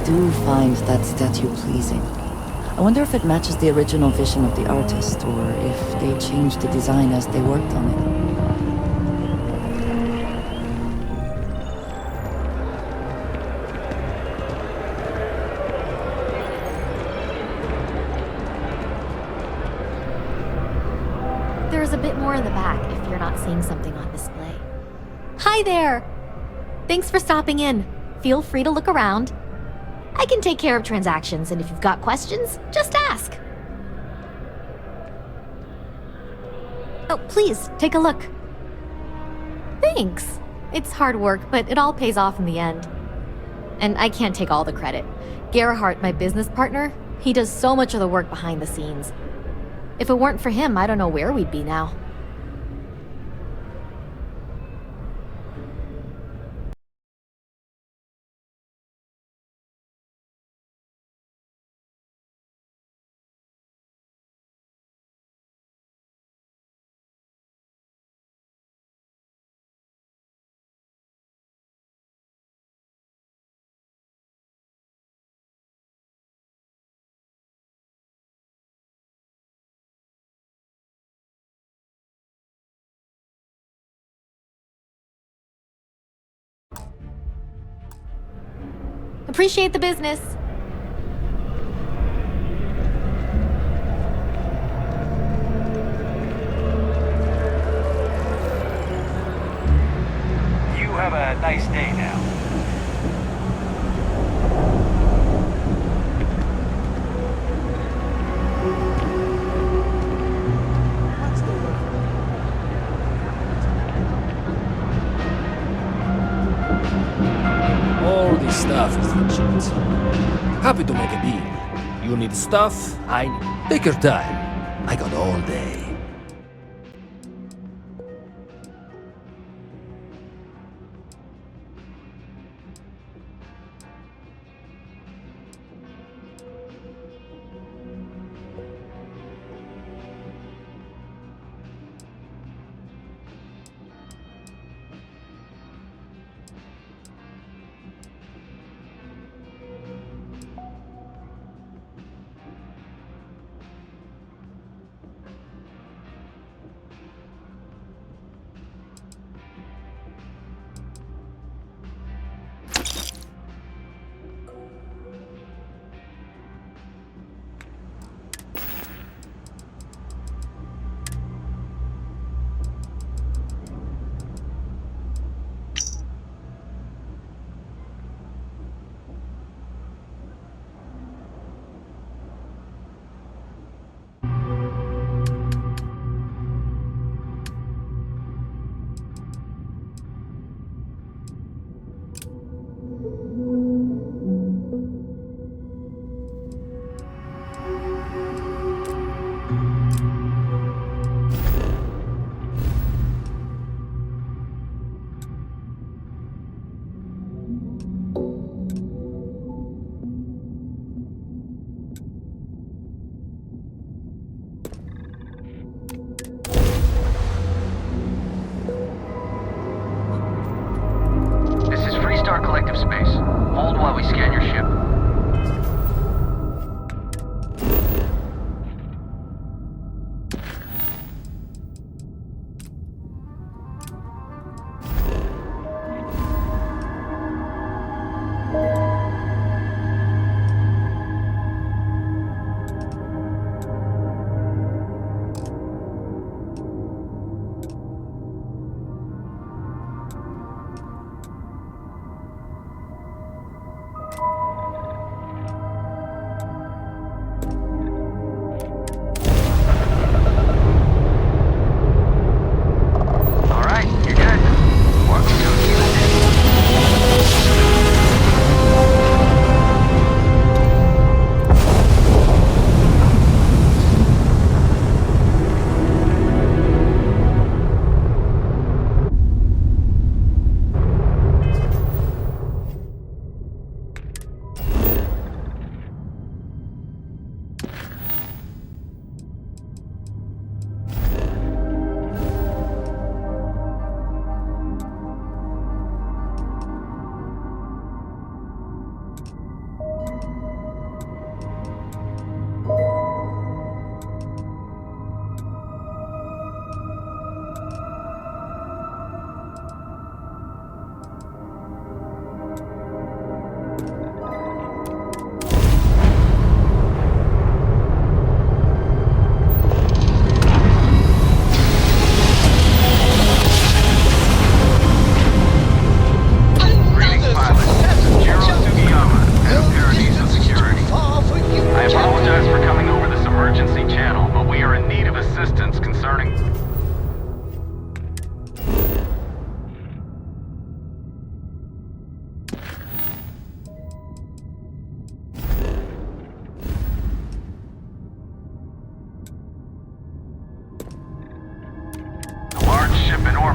do find that statue pleasing. I wonder if it matches the original vision of the artist, or if they changed the design as they worked on it. There's a bit more in the back if you're not seeing something on display. Hi there! Thanks for stopping in. Feel free to look around. I can take care of transactions, and if you've got questions, just ask. Oh, please, take a look. Thanks. It's hard work, but it all pays off in the end. And I can't take all the credit. Gerhardt, my business partner, he does so much of the work behind the scenes. If it weren't for him, I don't know where we'd be now. Appreciate the business. You have a nice day now. All this stuff is legit. Happy to make a deal. You need stuff, I need. Take your time. I got all day.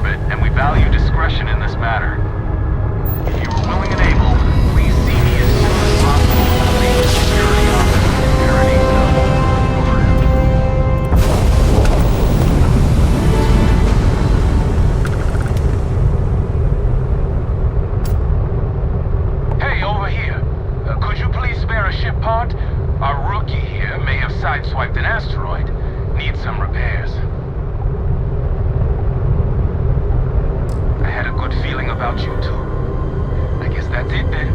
it, and we value discretion in this matter. If you are willing and able, please see me as soon as possible to the main security office in Paradiso. Hey, over here. Could you please spare a ship part? Our rookie here may have sideswiped an asteroid. Needs some repairs. I had a good feeling about you too. I guess that's it then.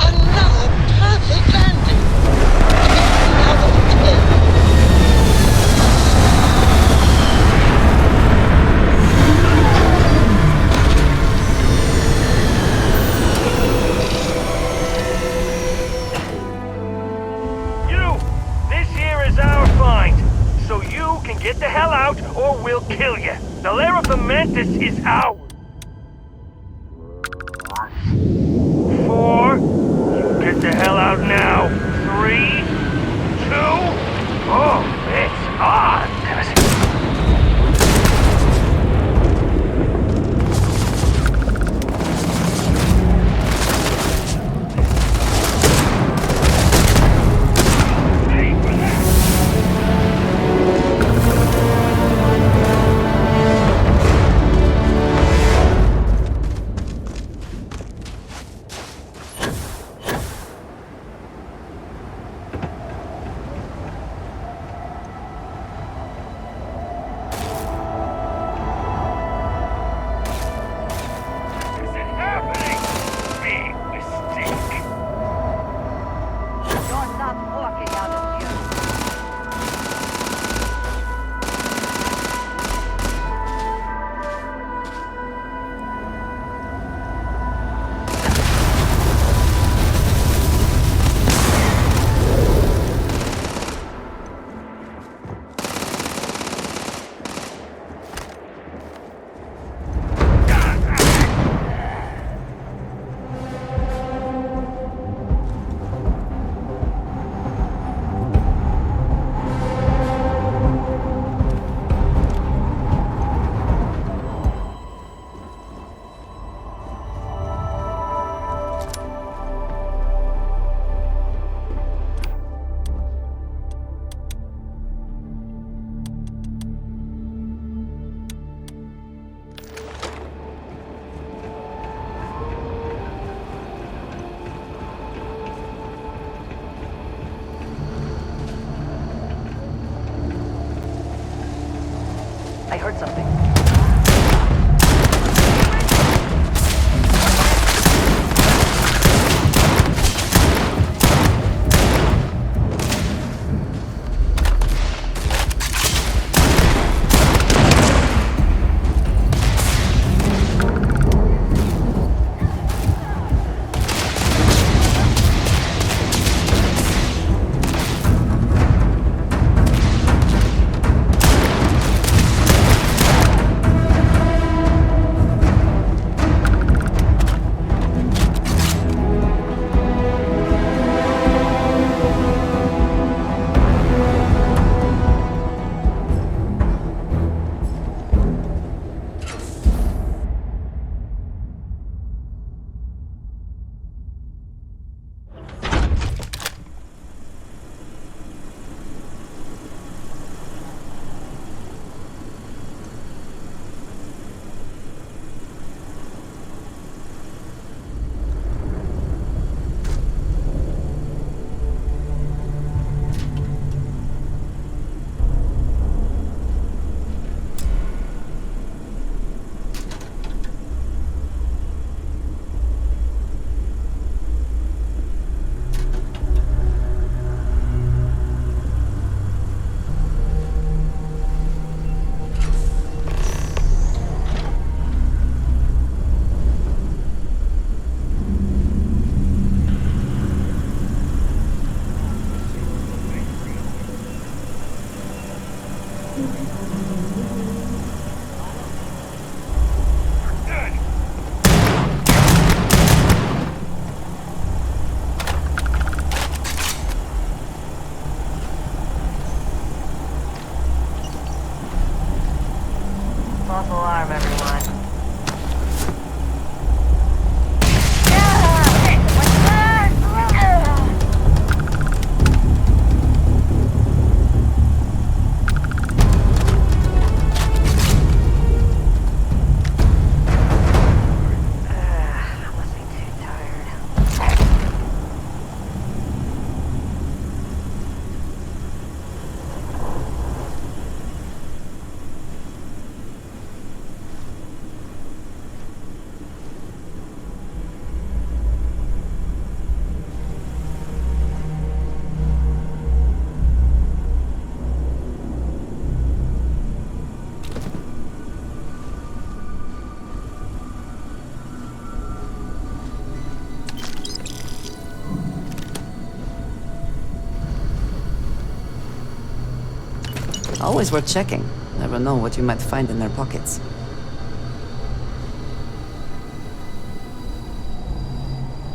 Another perfect landing. Out of 10. This here is our find. So you can get the hell out or we'll kill you. The lair of the Mantis is ours. 4. You get the hell out now. 3, 2. Oh, it's on. from everyone. Must be too tired. Always worth checking. Never know what you might find in their pockets.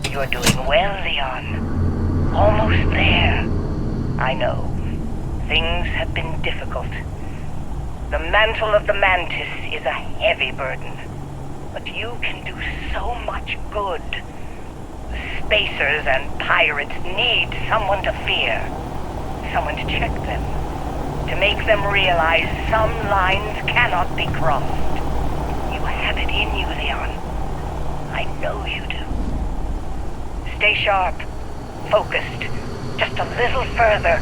You're doing well, Leon. Almost there. I know. Things have been difficult. The mantle of the Mantis is a heavy burden. But you can do so much good. The Spacers and pirates need someone to fear. Someone to check them. To make them realize some lines cannot be crossed. You have it in you, Leon. I know you do. Stay sharp, focused, just a little further.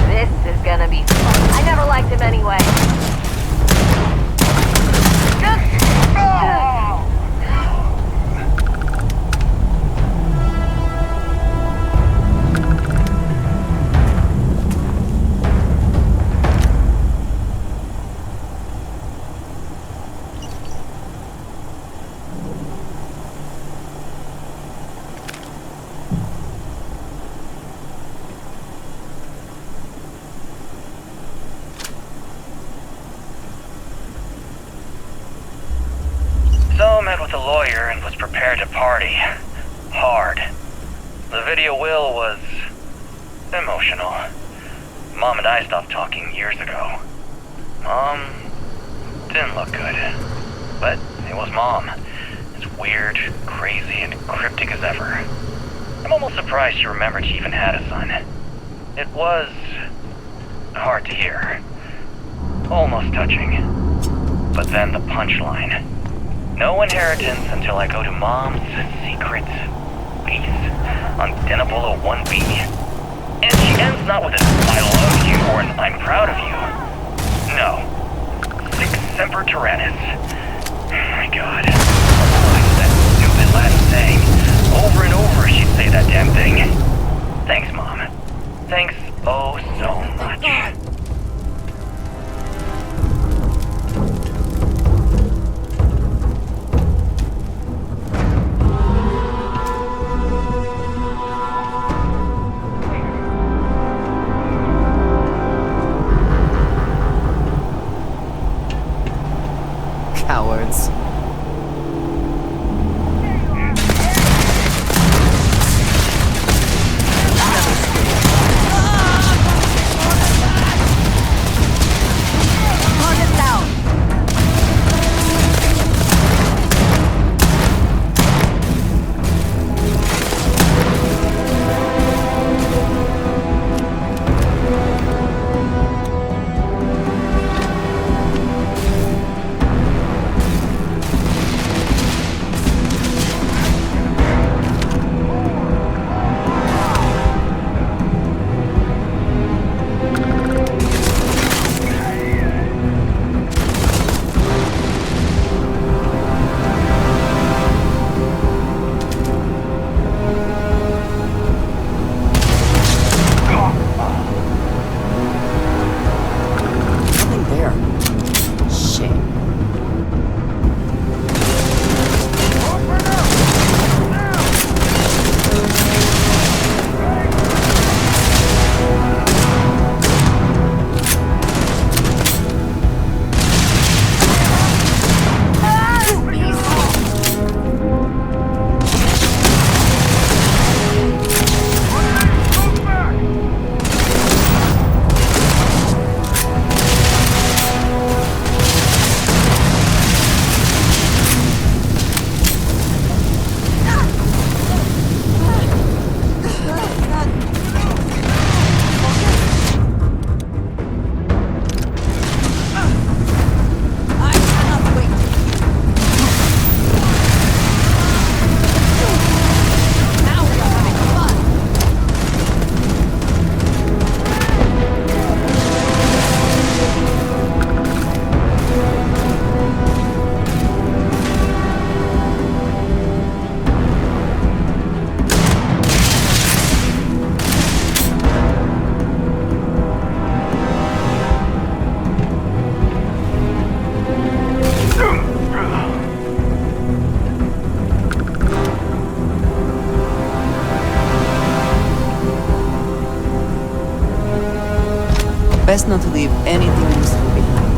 This is gonna be fun. I never liked him anyway. So met with a lawyer and was prepared to party. Hard. The video will was emotional. Mom and I stopped talking years ago. Mom didn't look good. But it was Mom. As weird, crazy, and cryptic as ever. I'm almost surprised she remembered she even had a son. It was hard to hear. Almost touching. But then the punchline. No inheritance until I go to Mom's secret base on Denable 1B. And she ends not with an I love you or an I'm proud of you. No. Sic semper tyrannis. Oh my god. Like that stupid Latin saying. Over and over she'd say that damn thing. Thanks, Mom. Thanks oh so much. Best not to leave anything useful behind.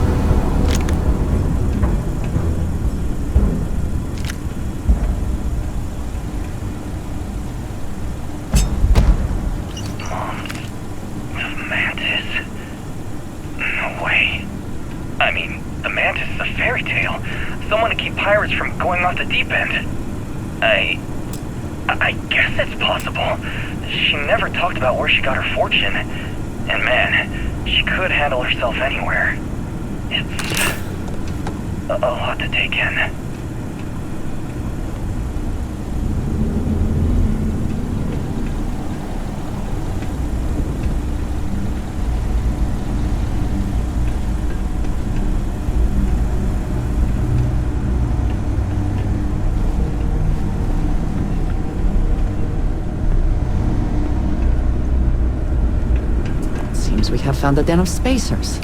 Mantis? No way. I mean, the mantis is a fairy tale. Someone to keep pirates from going off the deep end. I guess it's possible. She never talked about where she got her fortune. And man, she could handle herself anywhere. It's a lot to take in. We have found a den of spacers.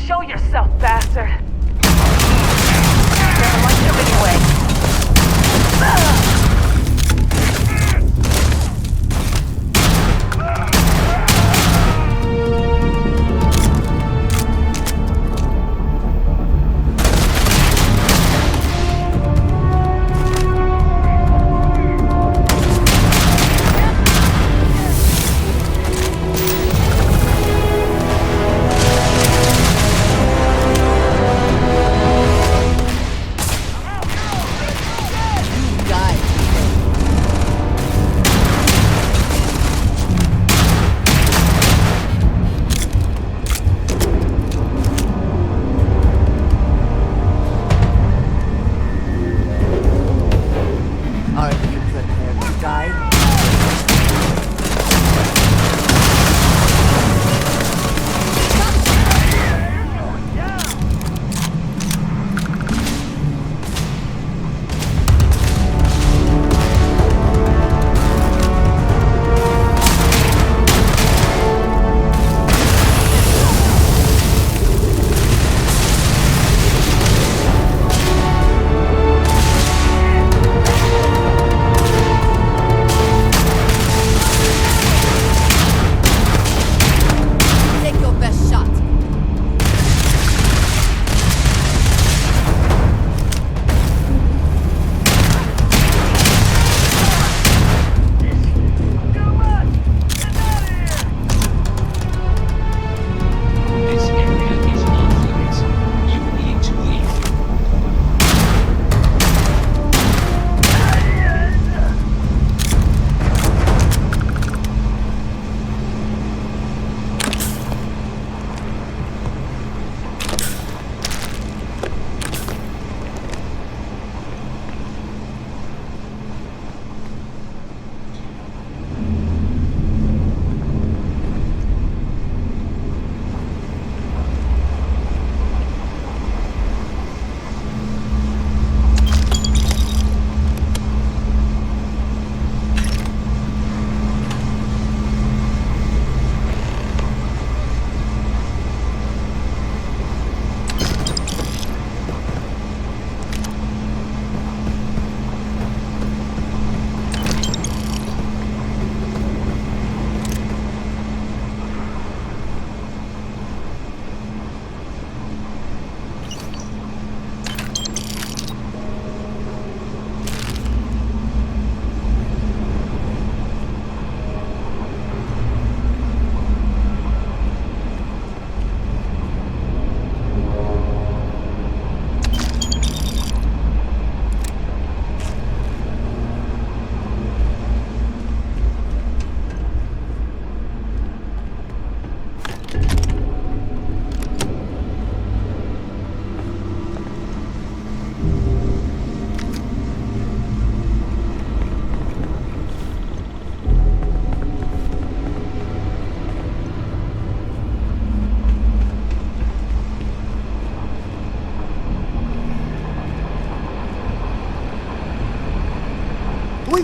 Show yourself, bastard! Never mind.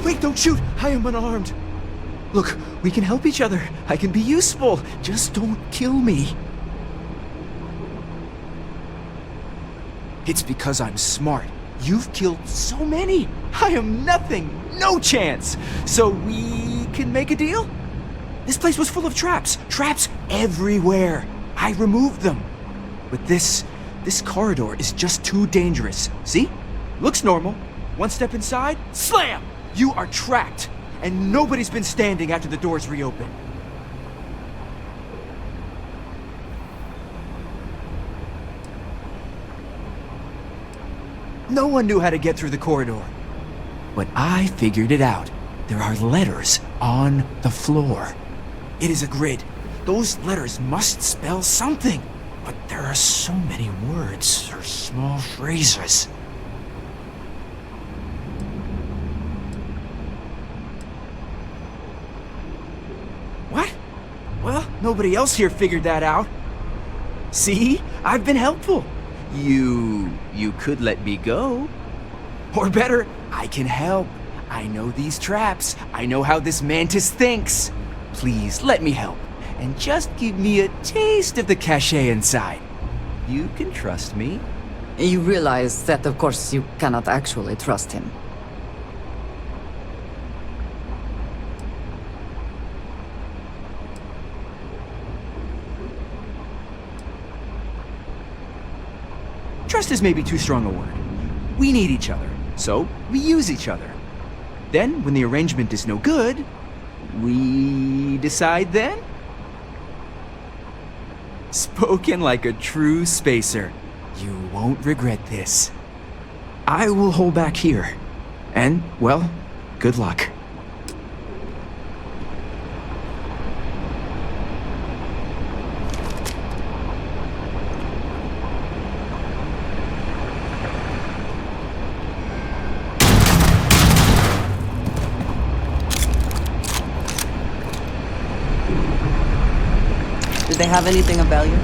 Wait, don't shoot! I am unarmed. Look, we can help each other. I can be useful. Just don't kill me. It's because I'm smart. You've killed so many. I am nothing. No chance. So we can make a deal? This place was full of traps. Traps everywhere. I removed them. But this corridor is just too dangerous. See? Looks normal. One step inside, slam! You are trapped. And nobody's been standing after the doors reopen. No one knew how to get through the corridor. But I figured it out. There are letters on the floor. It is a grid. Those letters must spell something. But there are so many words or small phrases. What? Well, nobody else here figured that out. See? I've been helpful. You could let me go. Or better, I can help. I know these traps. I know how this mantis thinks. Please, let me help. And just give me a taste of the cachet inside. You can trust me. You realize that, of course, you cannot actually trust him. Trust is maybe too strong a word. We need each other, so we use each other. Then, when the arrangement is no good, we decide then? Spoken like a true spacer. You won't regret this. I will hold back here. And, well, good luck. Did they have anything of value?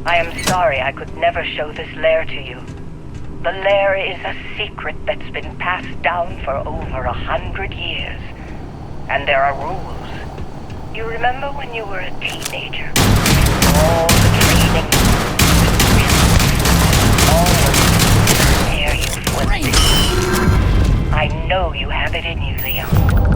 I am sorry I could never show this lair to you. The lair is a secret that's been passed down for over 100 years. And there are rules. You remember when you were a teenager? All the training, all the air you flipped. I know you have it in you, Leon.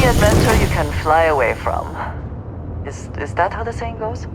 adventure you can fly away from. Is that how the saying goes?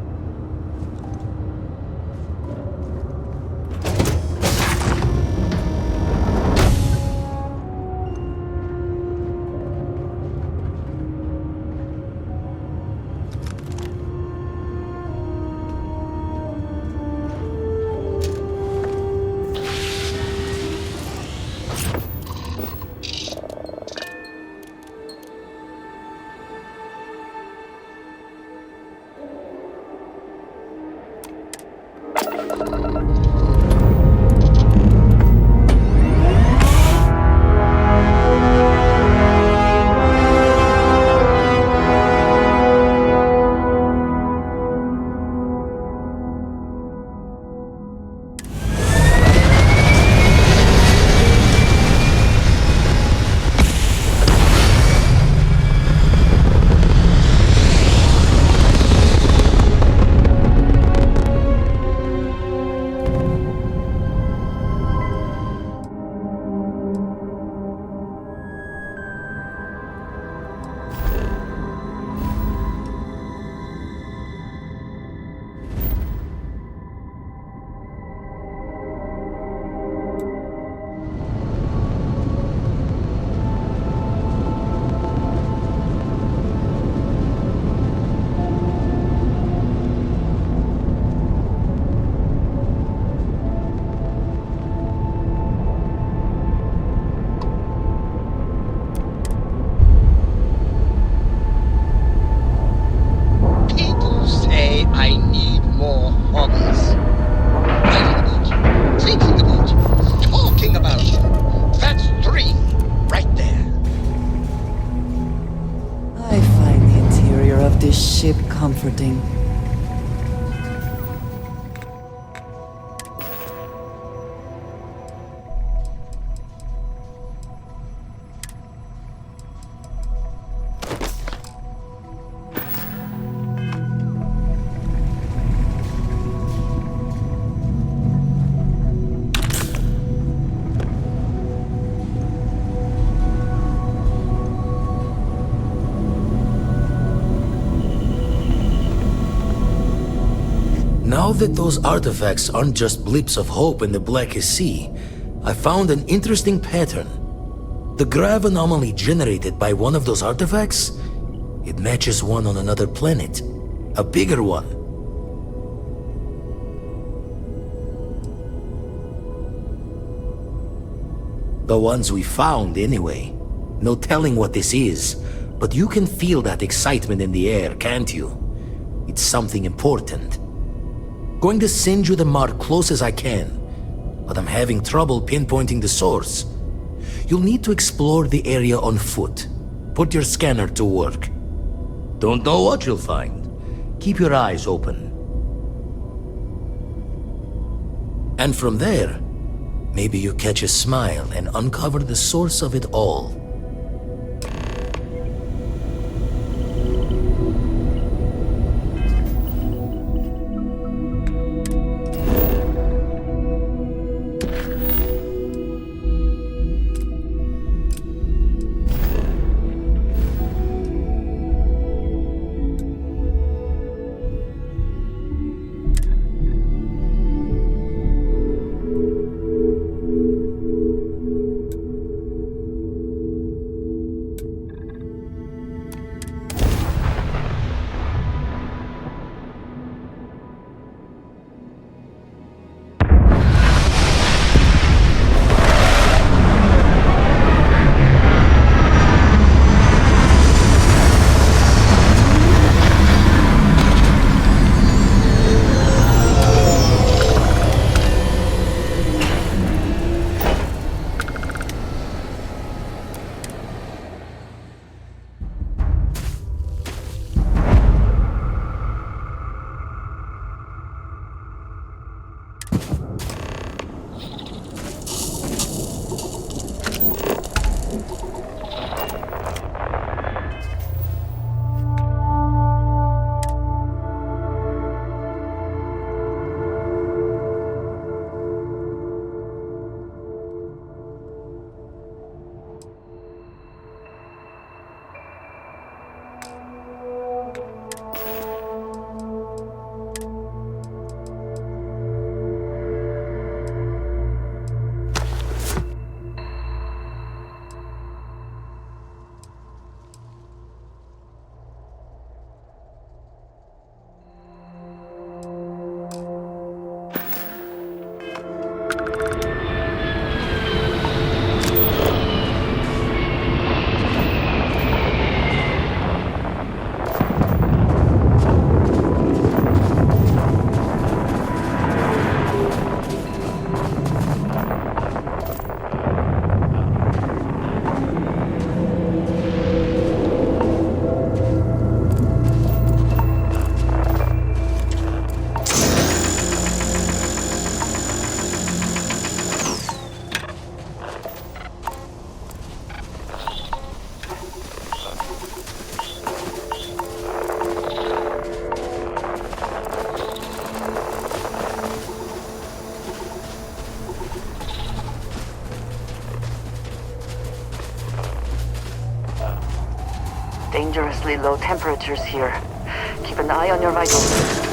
People say I need more hobbies. Writing about you, thinking about you, talking about you. That's 3 right there. I find the interior of this ship comforting. Now that those artifacts aren't just blips of hope in the blackest sea, I found an interesting pattern. The grav anomaly generated by one of those artifacts, it matches one on another planet. A bigger one. The ones we found, anyway. No telling what this is, but you can feel that excitement in the air, can't you? It's something important. Going to send you the mark close as I can, but I'm having trouble pinpointing the source. You'll need to explore the area on foot. Put your scanner to work. Don't know what you'll find. Keep your eyes open. And from there, maybe you catch a smile and uncover the source of it all. Dangerously low temperatures here. Keep an eye on your vitals.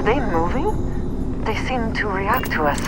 Are they moving? They seem to react to us.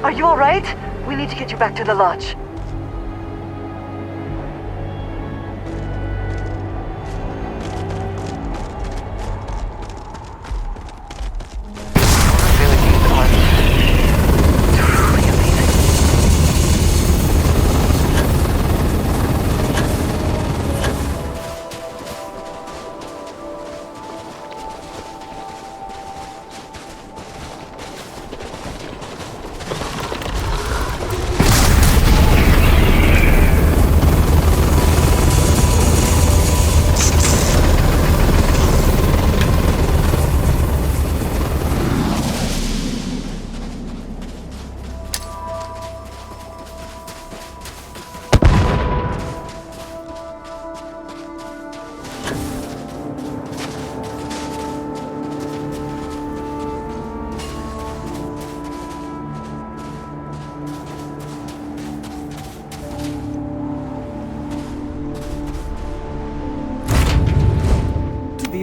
Are you alright? We need to get you back to the lodge.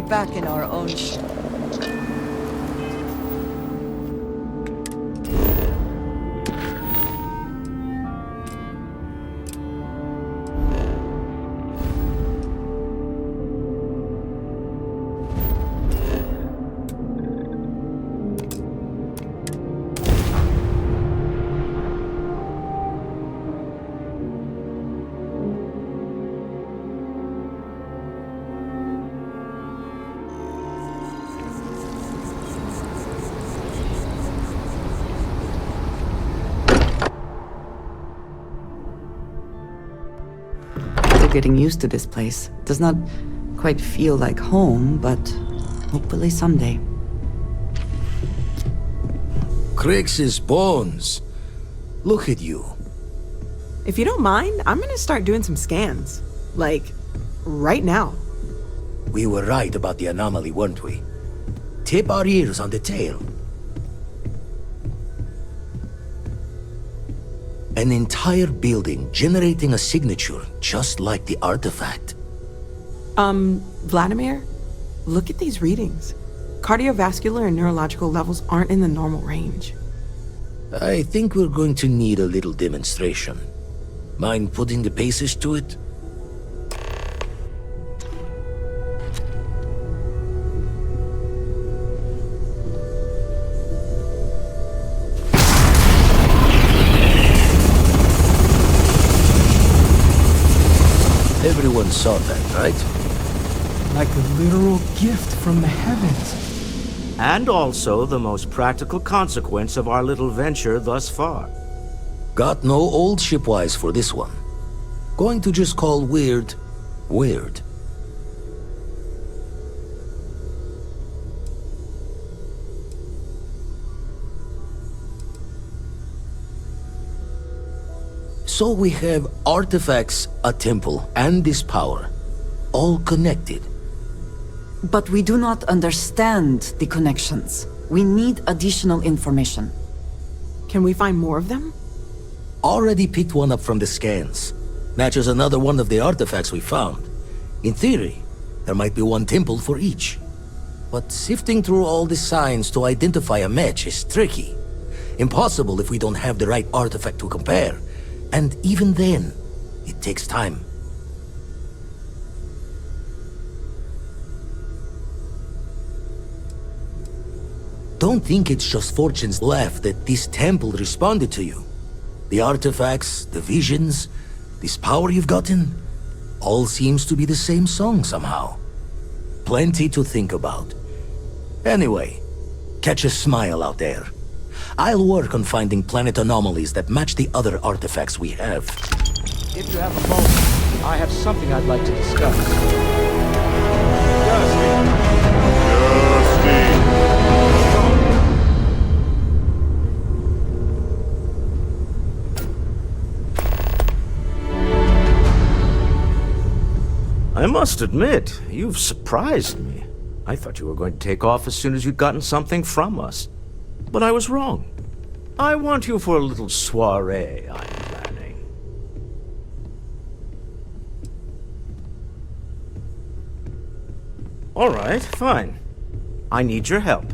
Back in our own ship. getting used to this place. It does not quite feel like home, but hopefully someday. Crix's bones. Look at you. If you don't mind, I'm gonna start doing some scans. Like, right now. We were right about the anomaly, weren't we? Tip our ears on the tale. An entire building generating a signature just like the artifact. Vladimir, look at these readings. Cardiovascular and neurological levels aren't in the normal range. I think we're going to need a little demonstration. Mind putting the paces to it? Everyone saw that, right? Like a literal gift from the heavens. And also the most practical consequence of our little venture thus far. Got no old shipwise for this one. Going to just call weird, weird. So we have artifacts, a temple, and this power. All connected. But we do not understand the connections. We need additional information. Can we find more of them? Already picked one up from the scans. Matches another one of the artifacts we found. In theory, there might be one temple for each. But sifting through all the signs to identify a match is tricky. Impossible if we don't have the right artifact to compare. And even then, it takes time. Don't think it's just fortune's left that this temple responded to you. The artifacts, the visions, this power you've gotten, all seems to be the same song somehow. Plenty to think about. Anyway, catch a smile out there. I'll work on finding planet anomalies that match the other artifacts we have. If you have a moment, I have something I'd like to discuss. I must admit, you've surprised me. I thought you were going to take off as soon as you'd gotten something from us. But I was wrong. I want you for a little soiree I'm planning. All right, fine. I need your help.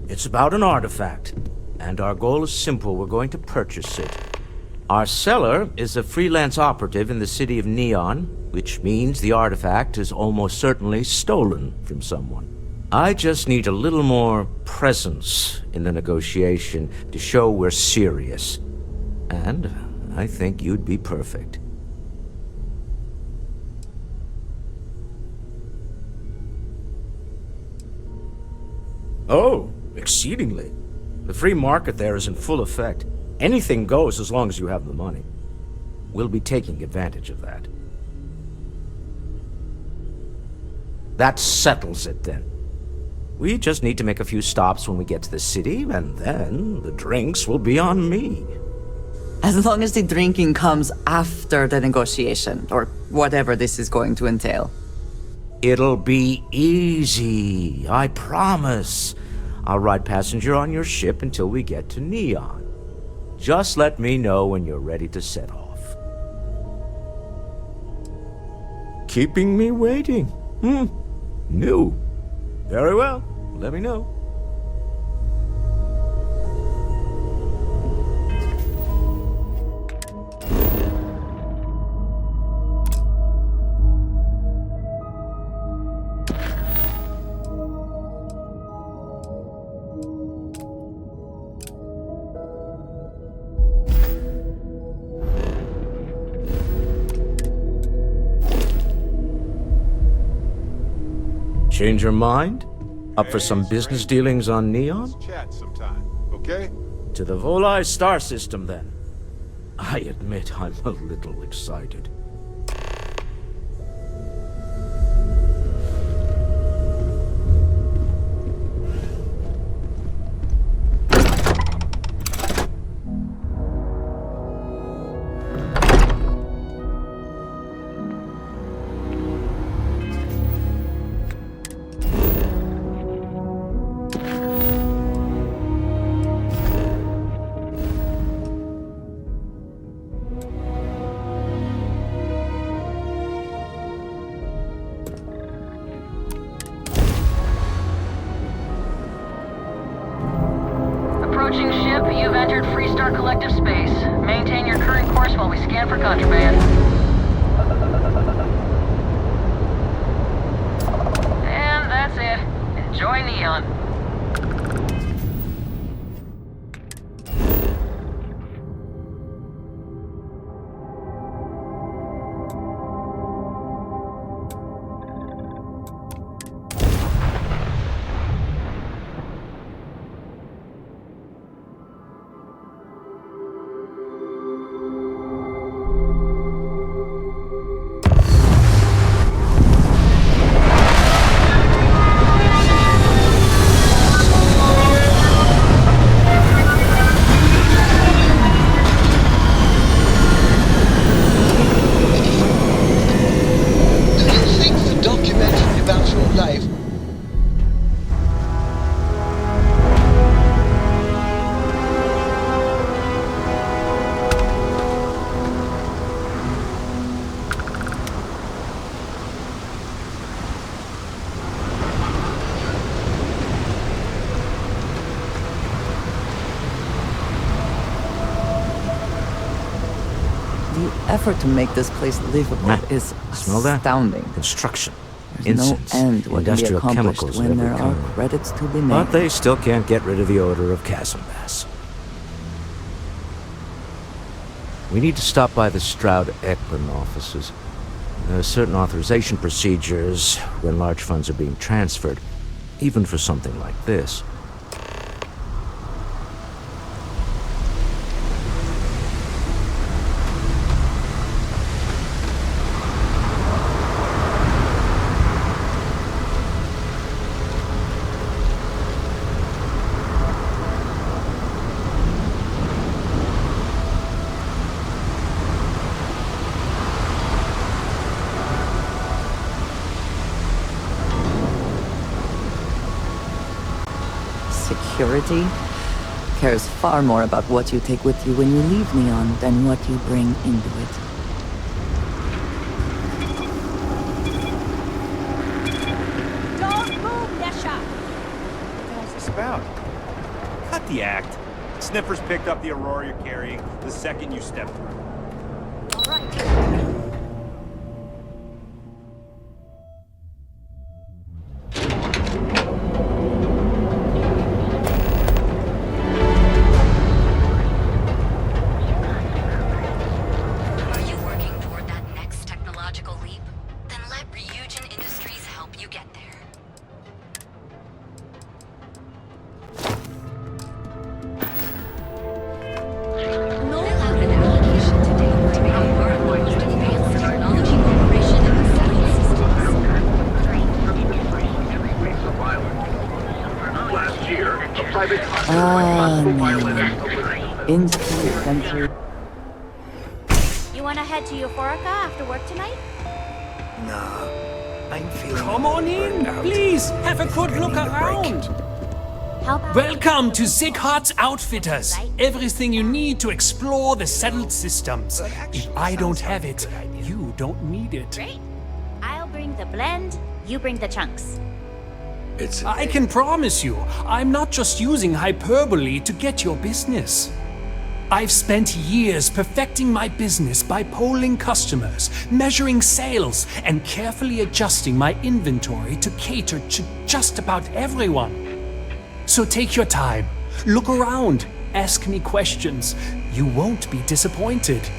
It's about an artifact, and our goal is simple. We're going to purchase it. Our seller is a freelance operative in the city of Neon, which means the artifact is almost certainly stolen from someone. I just need a little more presence in the negotiation to show we're serious. And I think you'd be perfect. Oh, exceedingly. The free market there is in full effect. Anything goes as long as you have the money. We'll be taking advantage of that. That settles it then. We just need to make a few stops when we get to the city, and then the drinks will be on me. As long as the drinking comes after the negotiation, or whatever this is going to entail. It'll be easy, I promise. I'll ride passenger on your ship until we get to Neon. Just let me know when you're ready to set off. Keeping me waiting? New. Very well. Let me know. Change your mind? Up for some business dealings on Neon? Let's chat sometime, okay? To the Volai star system, then. I admit I'm a little excited. You've entered Freestar Collective space. Maintain your current course while we scan for contraband. And that's it. Enjoy Neon. The effort to make this place livable is Smell that? astounding. Construction. There's no Incense. end what can be Industrial accomplished chemicals when of there every are kind. credits to be made. But they still can't get rid of the odor of chasm bass. We need to stop by the Stroud-Eklund offices. There are certain authorization procedures when large funds are being transferred, even for something like this. Security cares far more about what you take with you when you leave Neon than what you bring into it. Don't move, Nesha! What the hell's this about? Cut the act. Sniffers picked up the Aurora you're carrying the second you stepped through. All right. You wanna head to Euphorica after work tonight? Nah, I'm feeling... Come on in, please, have a good look around. How about... Welcome to Sighardt's Outfitters. Everything you need to explore the settled systems. If I don't have it, you don't need it. Great. I'll bring the blend, you bring the chunks. I can promise you, I'm not just using hyperbole to get your business. I've spent years perfecting my business by polling customers, measuring sales, and carefully adjusting my inventory to cater to just about everyone. So take your time, look around, ask me questions. You won't be disappointed.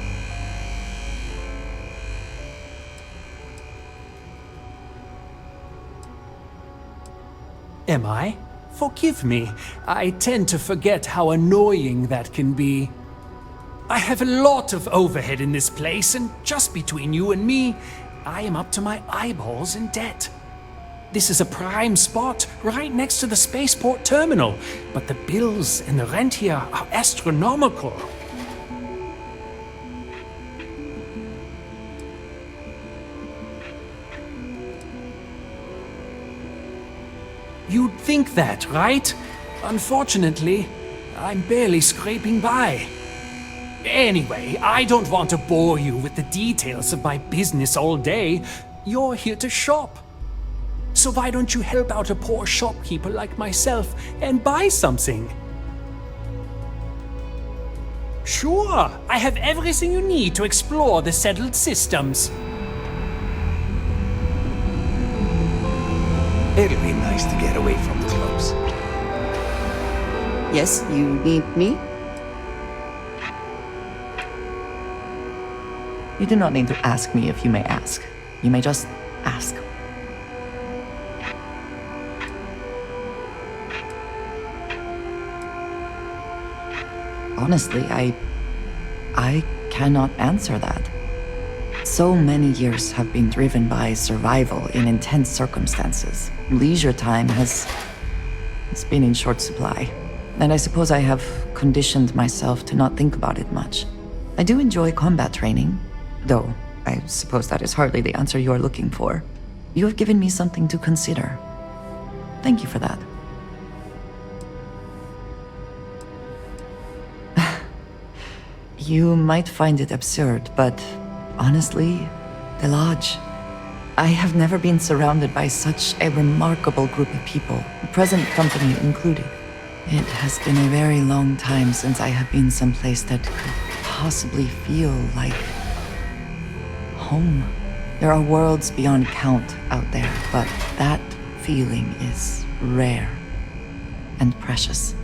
Am I? Forgive me. I tend to forget how annoying that can be. I have a lot of overhead in this place, and just between you and me, I am up to my eyeballs in debt. This is a prime spot, right next to the spaceport terminal, but the bills and the rent here are astronomical. You'd think that, right? Unfortunately, I'm barely scraping by. Anyway, I don't want to bore you with the details of my business all day. You're here to shop. So why don't you help out a poor shopkeeper like myself and buy something? Sure, I have everything you need to explore the settled systems. It'll be nice to get away from the clubs. Yes, you need me? You do not need to ask me if you may ask. You may just ask. Honestly, I cannot answer that. So many years have been driven by survival in intense circumstances. Leisure time has been in short supply. And I suppose I have conditioned myself to not think about it much. I do enjoy combat training, though I suppose that is hardly the answer you are looking for. You have given me something to consider. Thank you for that. You might find it absurd, but honestly, the Lodge. I have never been surrounded by such a remarkable group of people, present company included. It has been a very long time since I have been someplace that could possibly feel like home. There are worlds beyond count out there, but that feeling is rare and precious.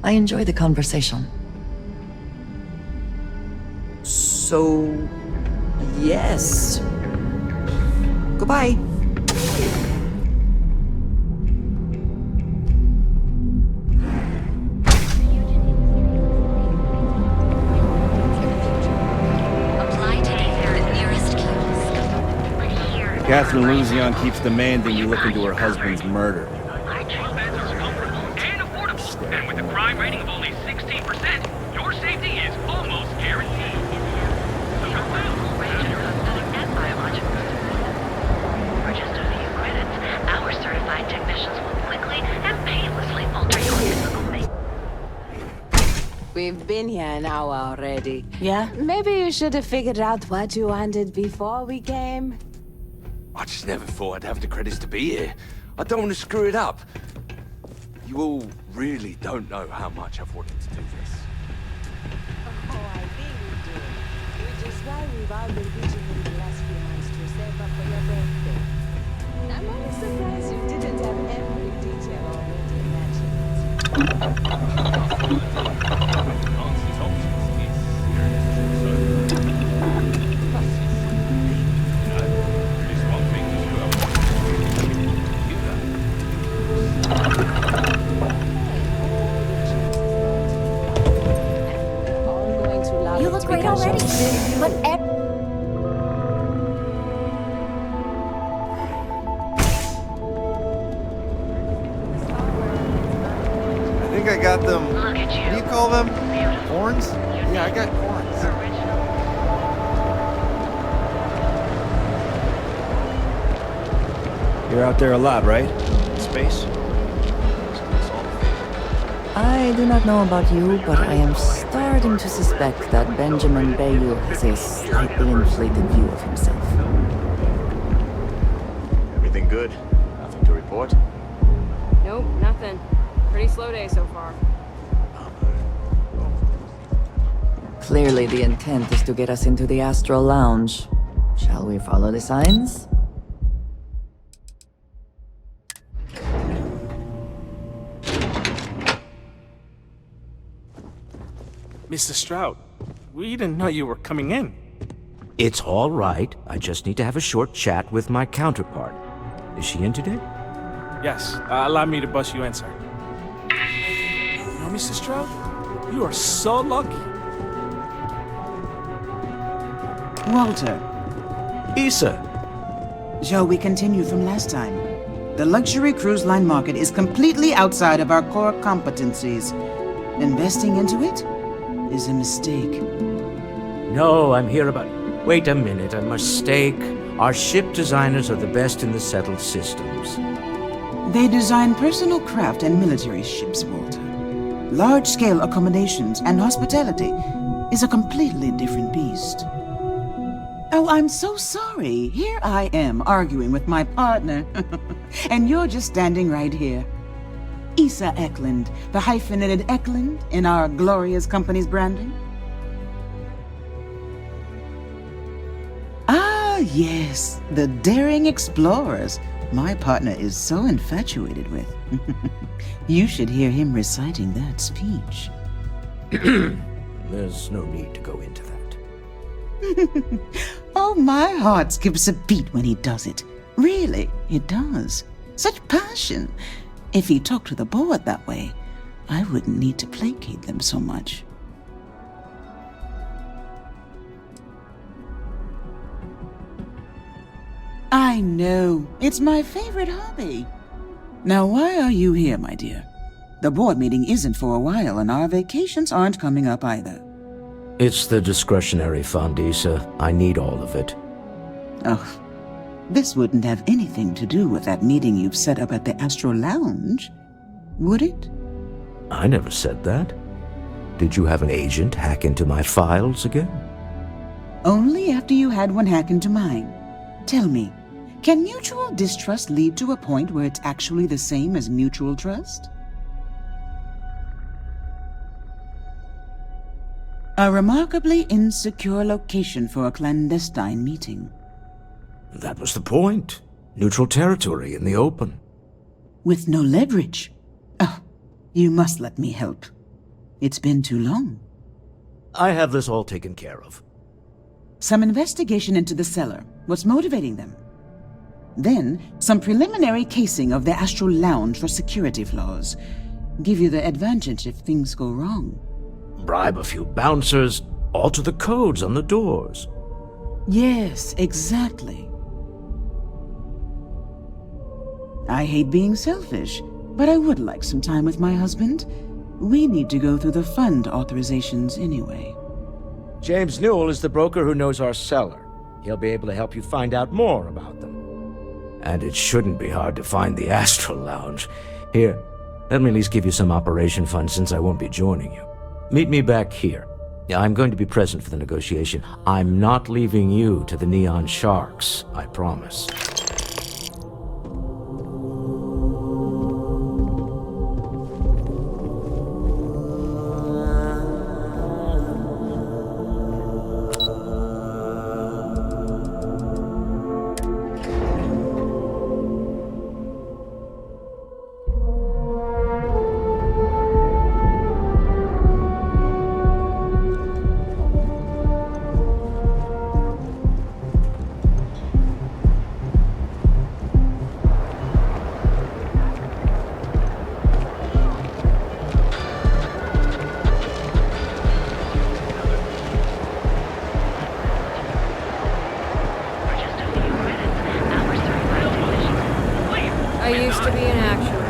I enjoy the conversation. So, yes. Goodbye. Catherine Luzion keeps demanding you look into her husband's murder. And with a crime rating of only 16%, your safety is almost guaranteed. For just a few credits, our certified technicians will quickly and painlessly alter your physical make. We've been here an hour already. Yeah? Maybe you should have figured out what you wanted before we came. I just never thought I'd have the credits to be here. I don't want to screw it up. You all really don't know how much I've wanted to do this. Oh, I think we do. Which is why we've all been pitching in the last few months to save up for your birthday. I'm only surprised you didn't have every detail already imagined. You look great already. But I think I got them. What do you call them? Horns? Yeah, I got horns. You're out there a lot, right? Space? I do not know about you, but I am starting to suspect that Benjamin Bayou has a slightly inflated view of himself. Everything good? Nothing to report? Nope, nothing. Pretty slow day so far. Clearly the intent is to get us into the Astral Lounge. Shall we follow the signs? Mr. Stroud, we didn't know you were coming in. It's all right. I just need to have a short chat with my counterpart. Is she in today? Yes, allow me to bust you in, sir. You know, Mr. Stroud, you are so lucky. Walter. Issa. Shall we continue from last time? The luxury cruise line market is completely outside of our core competencies. Investing into it is a mistake. No, I'm here about... Wait a minute, a mistake. Our ship designers are the best in the settled systems. They design personal craft and military ships, Walter. Large-scale accommodations and hospitality is a completely different beast. Oh, I'm so sorry. Here I am arguing with my partner, and you're just standing right here. Issa Eklund, the hyphenated Eklund in our glorious company's branding? Ah, yes, the daring explorers my partner is so infatuated with. You should hear him reciting that speech. There's no need to go into that. Oh, my heart skips a beat when he does it. Really, it does. Such passion. If he talked to the board that way, I wouldn't need to placate them so much. I know. It's my favorite hobby. Now, why are you here, my dear? The board meeting isn't for a while, and our vacations aren't coming up either. It's the discretionary fund, Issa. I need all of it. Oh, this wouldn't have anything to do with that meeting you've set up at the Astro Lounge, would it? I never said that. Did you have an agent hack into my files again? Only after you had one hack into mine. Tell me, can mutual distrust lead to a point where it's actually the same as mutual trust? A remarkably insecure location for a clandestine meeting. That was the point. Neutral territory in the open. With no leverage. Oh, you must let me help. It's been too long. I have this all taken care of. Some investigation into the cellar. What's motivating them? Then, some preliminary casing of the Astral Lounge for security flaws. Give you the advantage if things go wrong. Bribe a few bouncers, alter the codes on the doors. Yes, exactly. I hate being selfish, but I would like some time with my husband. We need to go through the fund authorizations anyway. James Newell is the broker who knows our cellar. He'll be able to help you find out more about them. And it shouldn't be hard to find the Astral Lounge. Here, let me at least give you some operation funds since I won't be joining you. Meet me back here. I'm going to be present for the negotiation. I'm not leaving you to the Neon Sharks, I promise. I used to be an actuary.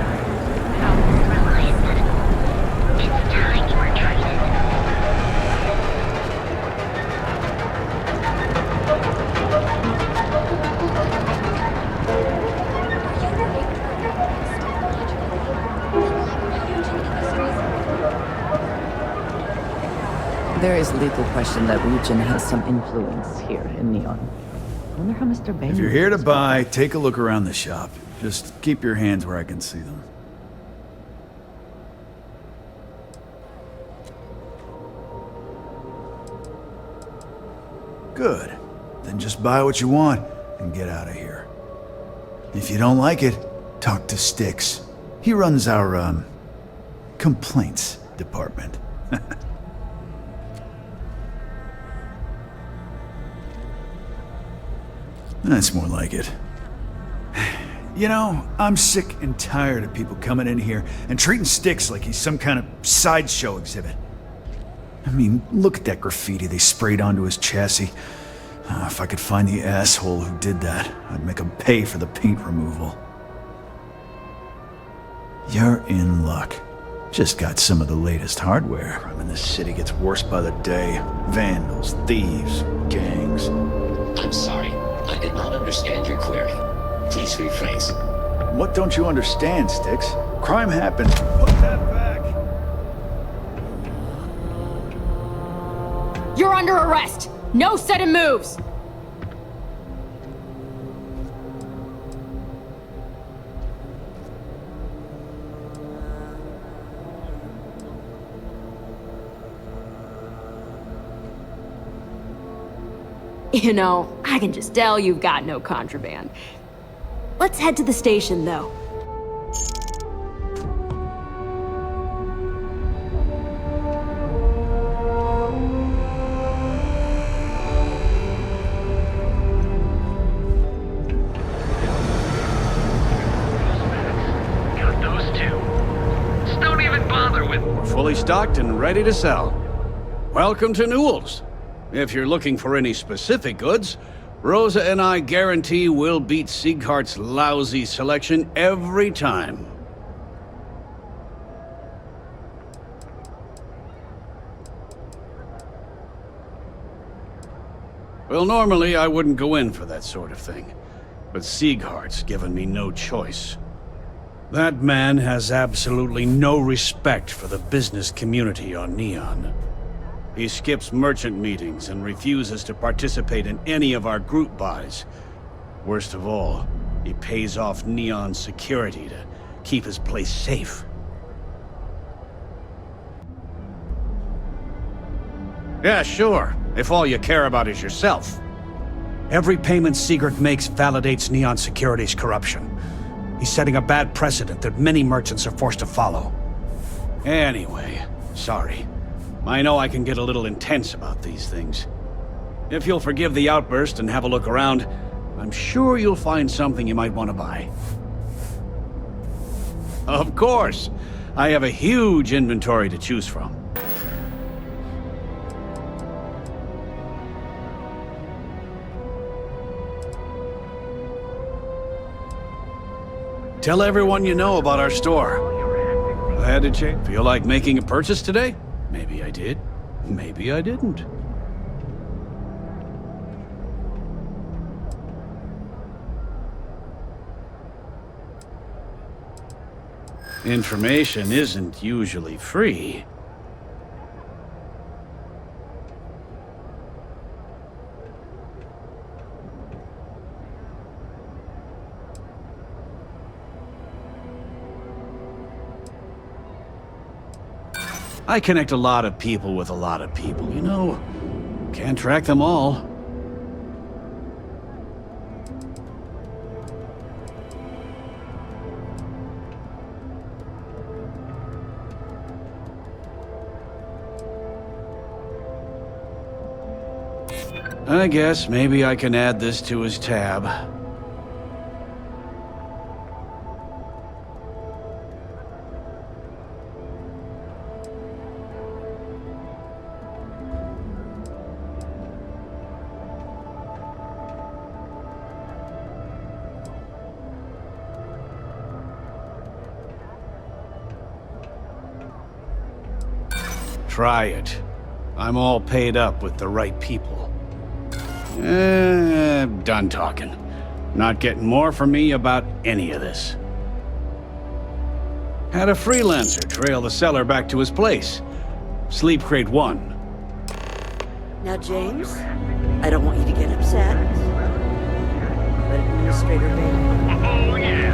There is little question that Legion has some influence here in Neon. I wonder how Mr. Bain... If you're here to buy, take a look around the shop. Just keep your hands where I can see them. Good. Then just buy what you want and get out of here. If you don't like it, talk to Styx. He runs our, complaints department. That's more like it. You know, I'm sick and tired of people coming in here and treating Styx like he's some kind of sideshow exhibit. I mean, look at that graffiti they sprayed onto his chassis. If I could find the asshole who did that, I'd make him pay for the paint removal. You're in luck. Just got some of the latest hardware. I mean, this city gets worse by the day. Vandals, thieves, gangs. I'm sorry. I did not understand your query. Please rephrase. What don't you understand, Styx? Crime happened. Put that back! You're under arrest! No sudden moves! You know, I can just tell you've got no contraband. Let's head to the station, though. Got those two. Just don't even bother with. We're fully stocked and ready to sell. Welcome to Newell's. If you're looking for any specific goods, Rosa and I guarantee we'll beat Sieghart's lousy selection every time. Well, normally I wouldn't go in for that sort of thing, but Sieghart's given me no choice. That man has absolutely no respect for the business community on Neon. He skips merchant meetings and refuses to participate in any of our group buys. Worst of all, he pays off Neon security to keep his place safe. Yeah, sure, if all you care about is yourself. Every payment Siegert makes validates Neon Security's corruption. He's setting a bad precedent that many merchants are forced to follow. Anyway, sorry. I know I can get a little intense about these things. If you'll forgive the outburst and have a look around, I'm sure you'll find something you might want to buy. Of course! I have a huge inventory to choose from. Tell everyone you know about our store. I had to check. Feel like making a purchase today? Maybe I did. Maybe I didn't. Information isn't usually free. I connect a lot of people with a lot of people, you know. Can't track them all. I guess maybe I can add this to his tab. Try it. I'm all paid up with the right people. Done talking. Not getting more from me about any of this. Had a freelancer trail the seller back to his place. Sleep Crate 1. Now, James, I don't want you to get upset, but Administrator Bailey... Oh, yeah.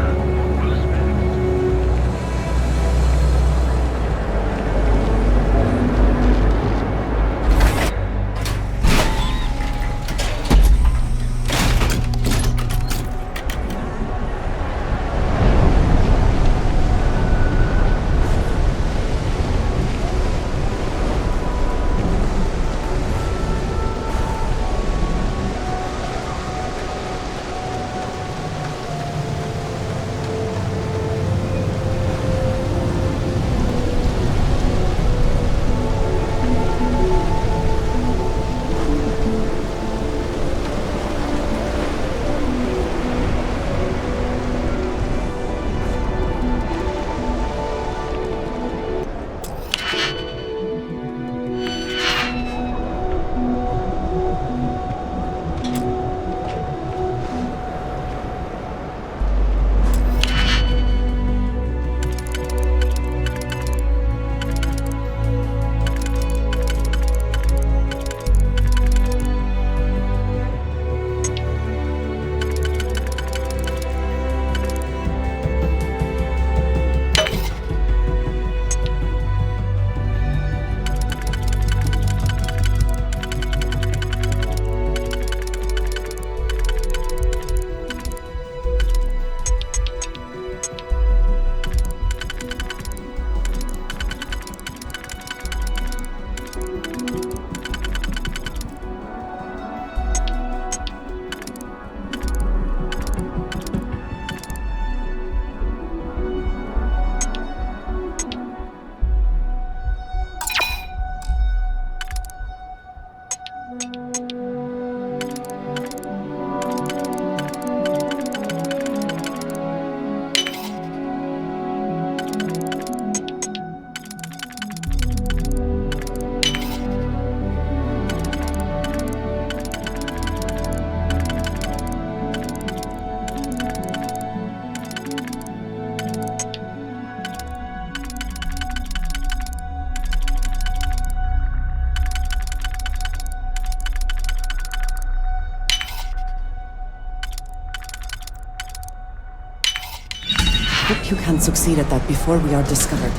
Hope you can succeed at that before we are discovered.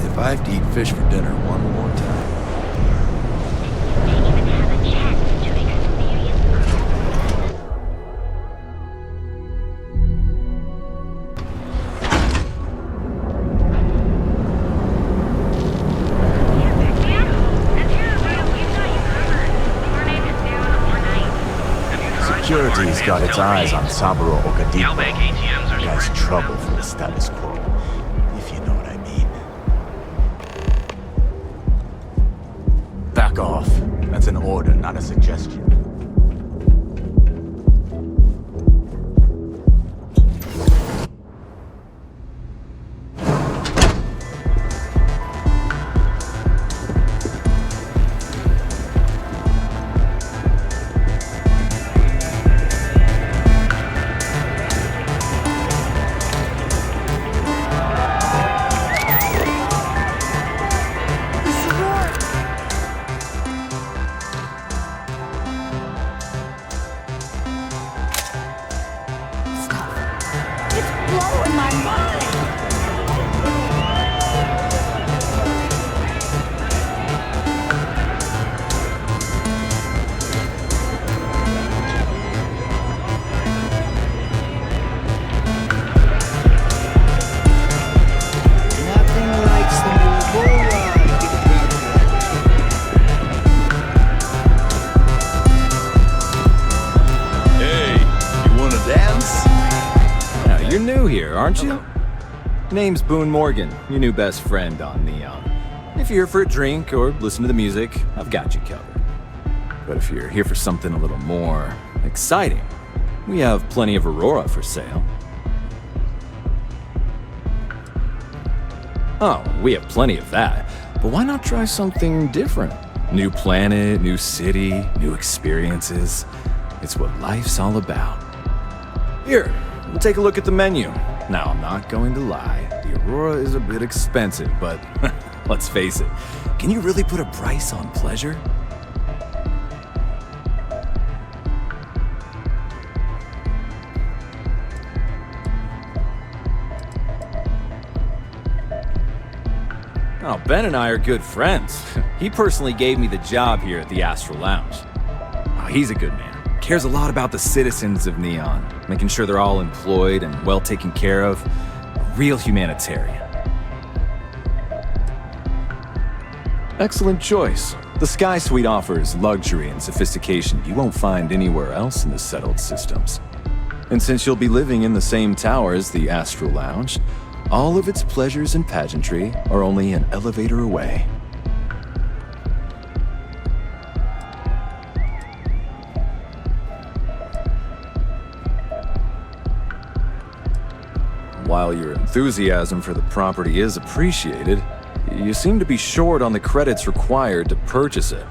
If I have to eat fish for dinner one more time. Security's got its eyes on Saburo Okadipo. Guy's trouble for the status quo, if you know what I mean. Back off. That's an order, not a suggestion. Aren't you? Name's Boone Morgan, your new best friend on Neon. If you're here for a drink or listen to the music, I've got you covered. But if you're here for something a little more exciting, we have plenty of Aurora for sale. Oh, we have plenty of that, but why not try something different? New planet, new city, new experiences. It's what life's all about. Here, we'll take a look at the menu. Now, I'm not going to lie, the Aurora is a bit expensive, but let's face it, can you really put a price on pleasure? Oh, Ben and I are good friends. He personally gave me the job here at the Astral Lounge. Oh, he's a good man. Cares a lot about the citizens of Neon, making sure they're all employed and well taken care of. A real humanitarian. Excellent choice. The Sky Suite offers luxury and sophistication you won't find anywhere else in the settled systems. And since you'll be living in the same tower as the Astral Lounge, all of its pleasures and pageantry are only an elevator away. While your enthusiasm for the property is appreciated, you seem to be short on the credits required to purchase it.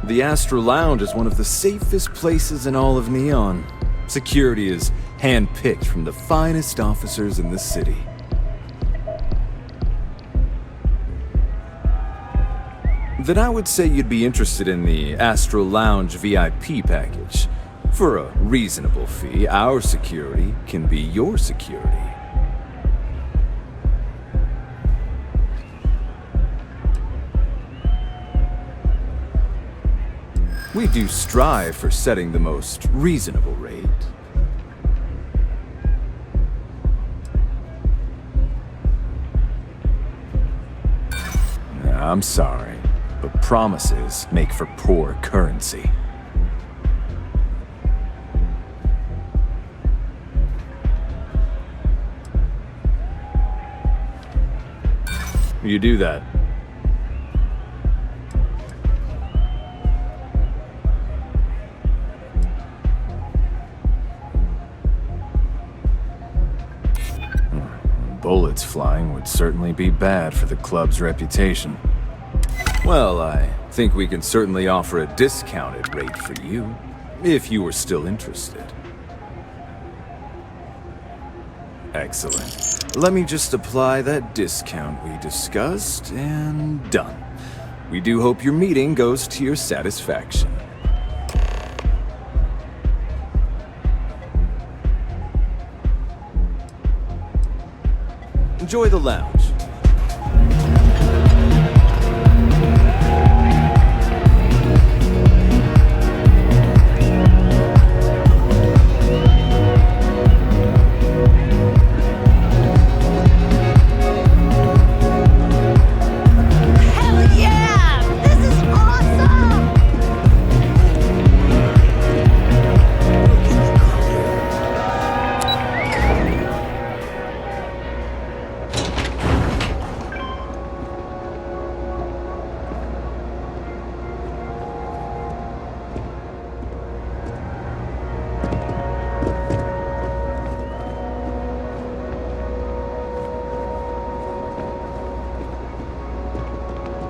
The Astral Lounge is one of the safest places in all of Neon. Security is hand-picked from the finest officers in the city. Then I would say you'd be interested in the Astral Lounge VIP package. For a reasonable fee, our security can be your security. We do strive for setting the most reasonable rate. I'm sorry, but promises make for poor currency. You do that. flying would certainly be bad for the club's reputation. Well, I think we can certainly offer a discounted rate for you, if you were still interested. Excellent. Let me just apply that discount we discussed, and done. We do hope your meeting goes to your satisfaction. Enjoy the lounge.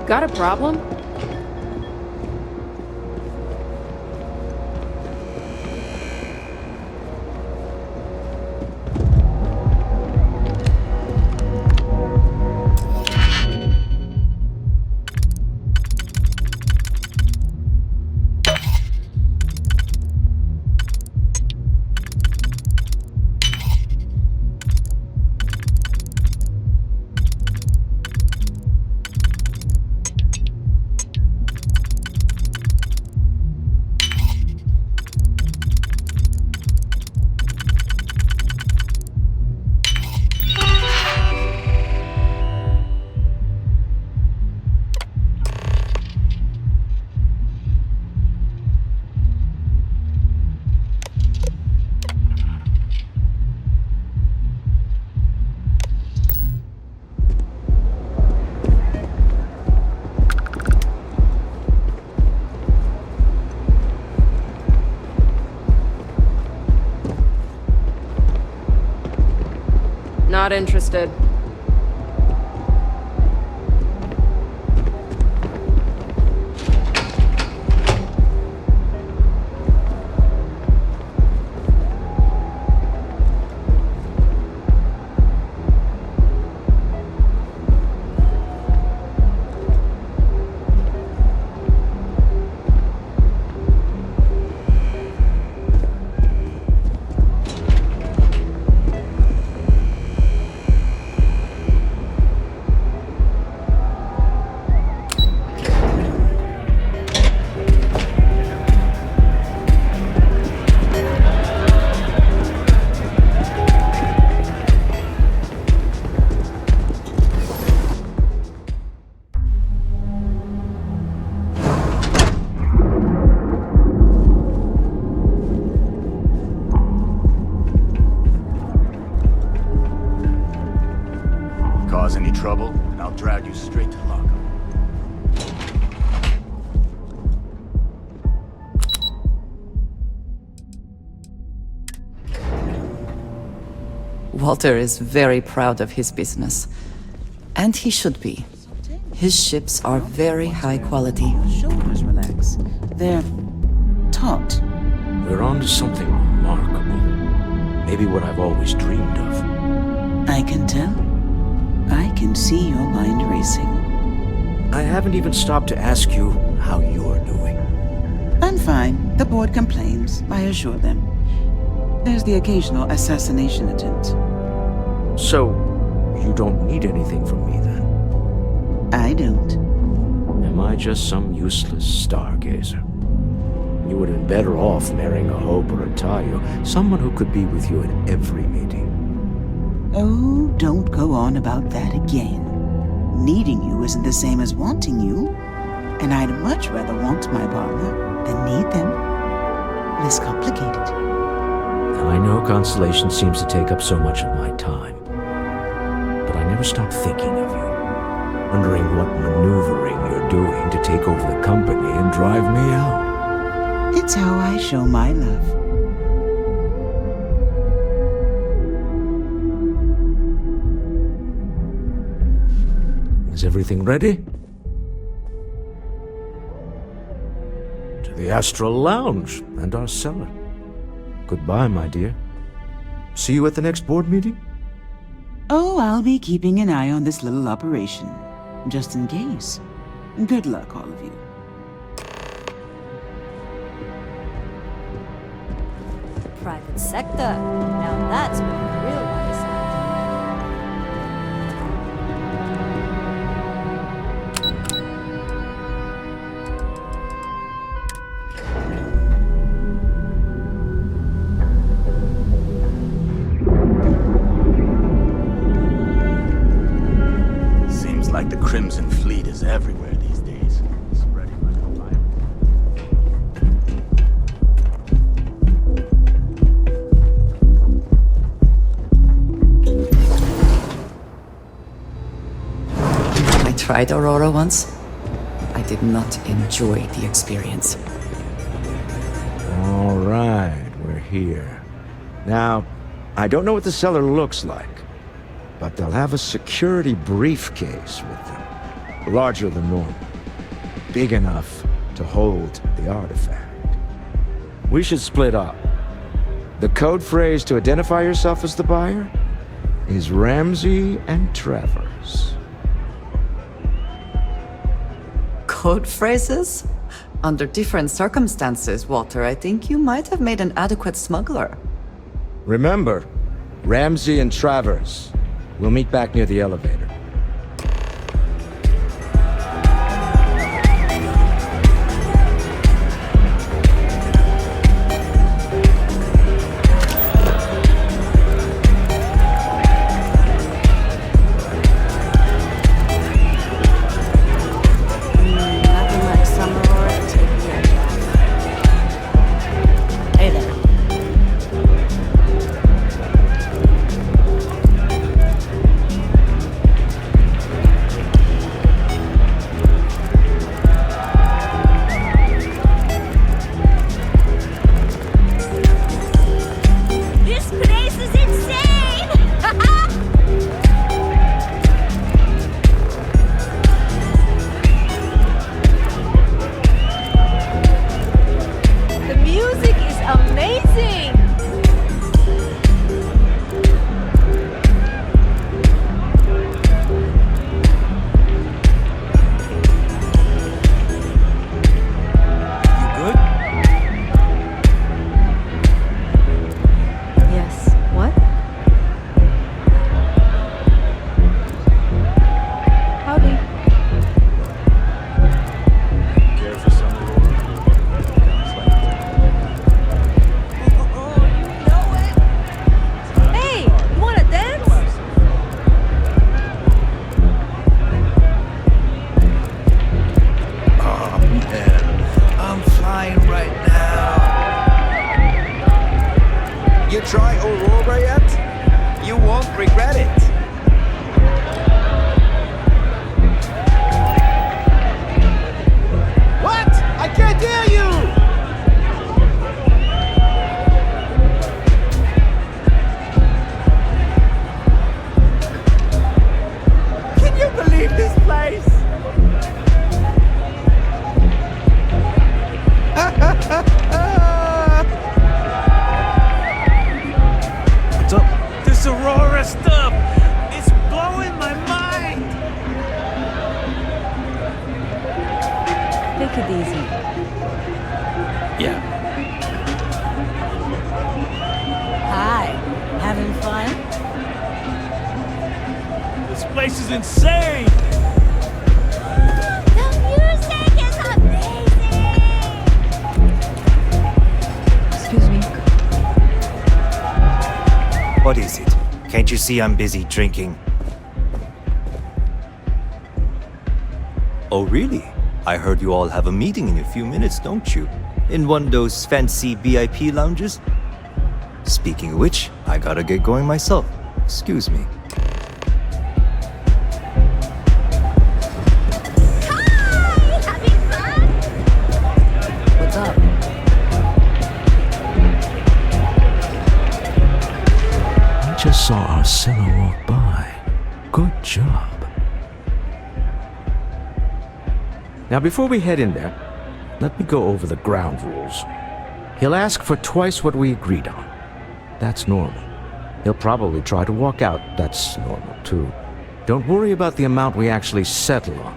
Got a problem? Not interested. Cause any trouble, and I'll drag you straight to lockup. Walter is very proud of his business. And he should be. His ships are very high quality. Shoulders relax. They're taut. We're on to something remarkable. Maybe what I've always dreamed of. I can tell. I can see your mind racing. I haven't even stopped to ask you how you're doing. I'm fine. The board complains, I assure them. There's the occasional assassination attempt. So, you don't need anything from me then? I don't. Am I just some useless stargazer? You would have been better off marrying a Hope or a Tayo, someone who could be with you at every meeting. Oh, don't go on about that again. Needing you isn't the same as wanting you. And I'd much rather want my partner than need them. Less complicated. I know Constellation seems to take up so much of my time. But I never stop thinking of you. Wondering what maneuvering you're doing to take over the company and drive me out. It's how I show my love. Is everything ready? To the Astral Lounge and our cellar. Goodbye, my dear. See you at the next board meeting? Oh, I'll be keeping an eye on this little operation, just in case. Good luck, all of you. Private sector. Now that's what the real one is Seems like the Crimson Fleet is everywhere these days. Spreading like a virus. I tried Aurora once. I did not enjoy the experience. All right, we're here. Now, I don't know what the cellar looks like, but they'll have a security briefcase with them. Larger than normal. Big enough to hold the artifact. We should split up. The code phrase to identify yourself as the buyer is Ramsey and Travers. Code phrases? Under different circumstances, Walter, I think you might have made an adequate smuggler. Remember, Ramsey and Travers. We'll meet back near the elevator. Nothing like some Aurora to take the edge off. Hey there. This place is insane! The music is amazing! Yes. What? Howdy. Care for some Aurora? Hey, you wanna dance? Oh man, I'm flying right now. You try Aurora yet? You won't regret it. What? I can't hear you! Can you believe this place? What's up? This Aurora stuff! It's blowing my mind! Take it easy. Yeah. Hi. Having fun? This place is insane! The music is amazing! Excuse me. What is it? Can't you see I'm busy drinking? Oh, really? I heard you all have a meeting in a few minutes, don't you? In one of those fancy VIP lounges? Speaking of which, I gotta get going myself. Excuse me. What's up? I just saw our cellar walk by. Good job. Now, before we head in there, let me go over the ground rules. He'll ask for twice what we agreed on. That's normal. He'll probably try to walk out. That's normal, too. Don't worry about the amount we actually settle on.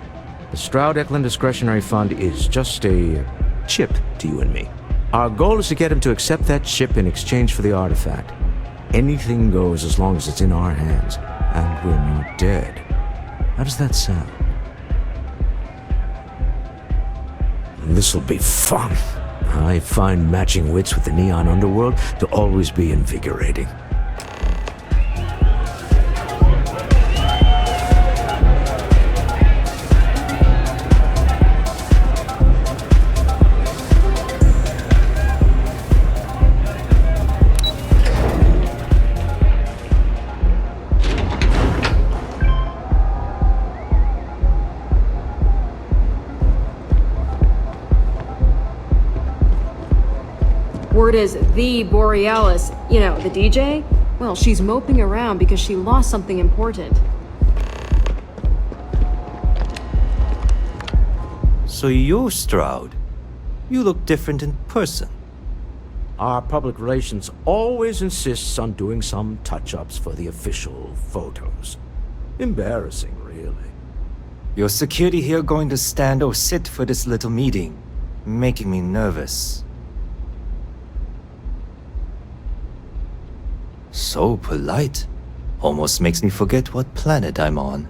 The Stroud-Eklund Discretionary Fund is just a chip to you and me. Our goal is to get him to accept that chip in exchange for the artifact. Anything goes as long as it's in our hands, and we're not dead. How does that sound? This'll be fun. I find matching wits with the neon underworld to always be invigorating. Word is the Borealis, you know, the DJ? Well, she's moping around because she lost something important. So you're Stroud. You look different in person. Our public relations always insists on doing some touch-ups for the official photos. Embarrassing, really. Your security here going to stand or sit for this little meeting, making me nervous. So polite. Almost makes me forget what planet I'm on.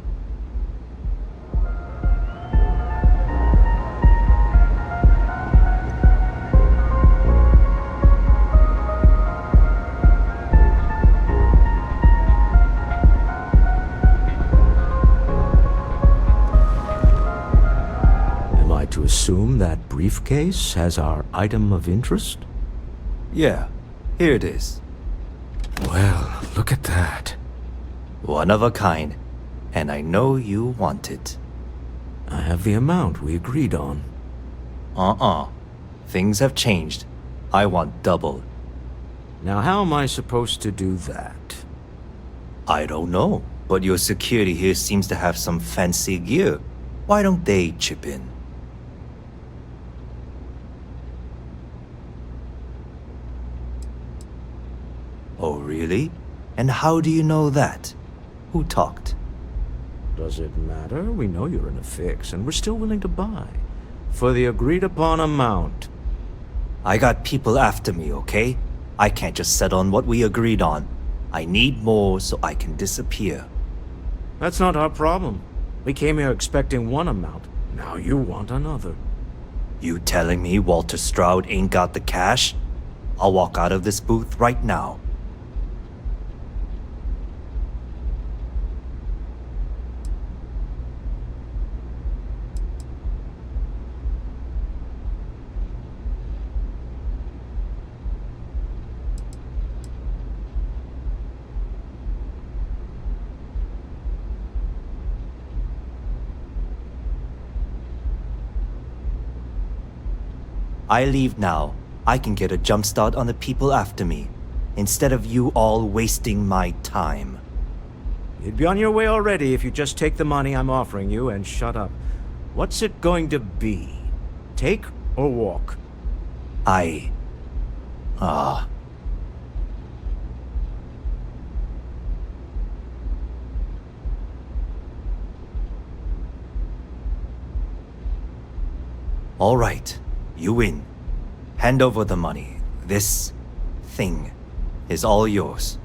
Am I to assume that briefcase has our item of interest? Yeah, here it is. Well, look at that. One of a kind. And I know you want it. I have the amount we agreed on. Things have changed. I want double. Now how am I supposed to do that? I don't know, but your security here seems to have some fancy gear. Why don't they chip in? Oh, really? And how do you know that? Who talked? Does it matter? We know you're in a fix, and we're still willing to buy. For the agreed-upon amount. I got people after me, okay? I can't just settle on what we agreed on. I need more so I can disappear. That's not our problem. We came here expecting one amount. Now you want another. You telling me Walter Stroud ain't got the cash? I'll walk out of this booth right now. I leave now. I can get a jump start on the people after me, instead of you all wasting my time. You'd be on your way already if you just take the money I'm offering you and shut up. What's it going to be? Take or walk? All right. You win. Hand over the money. This thing is all yours.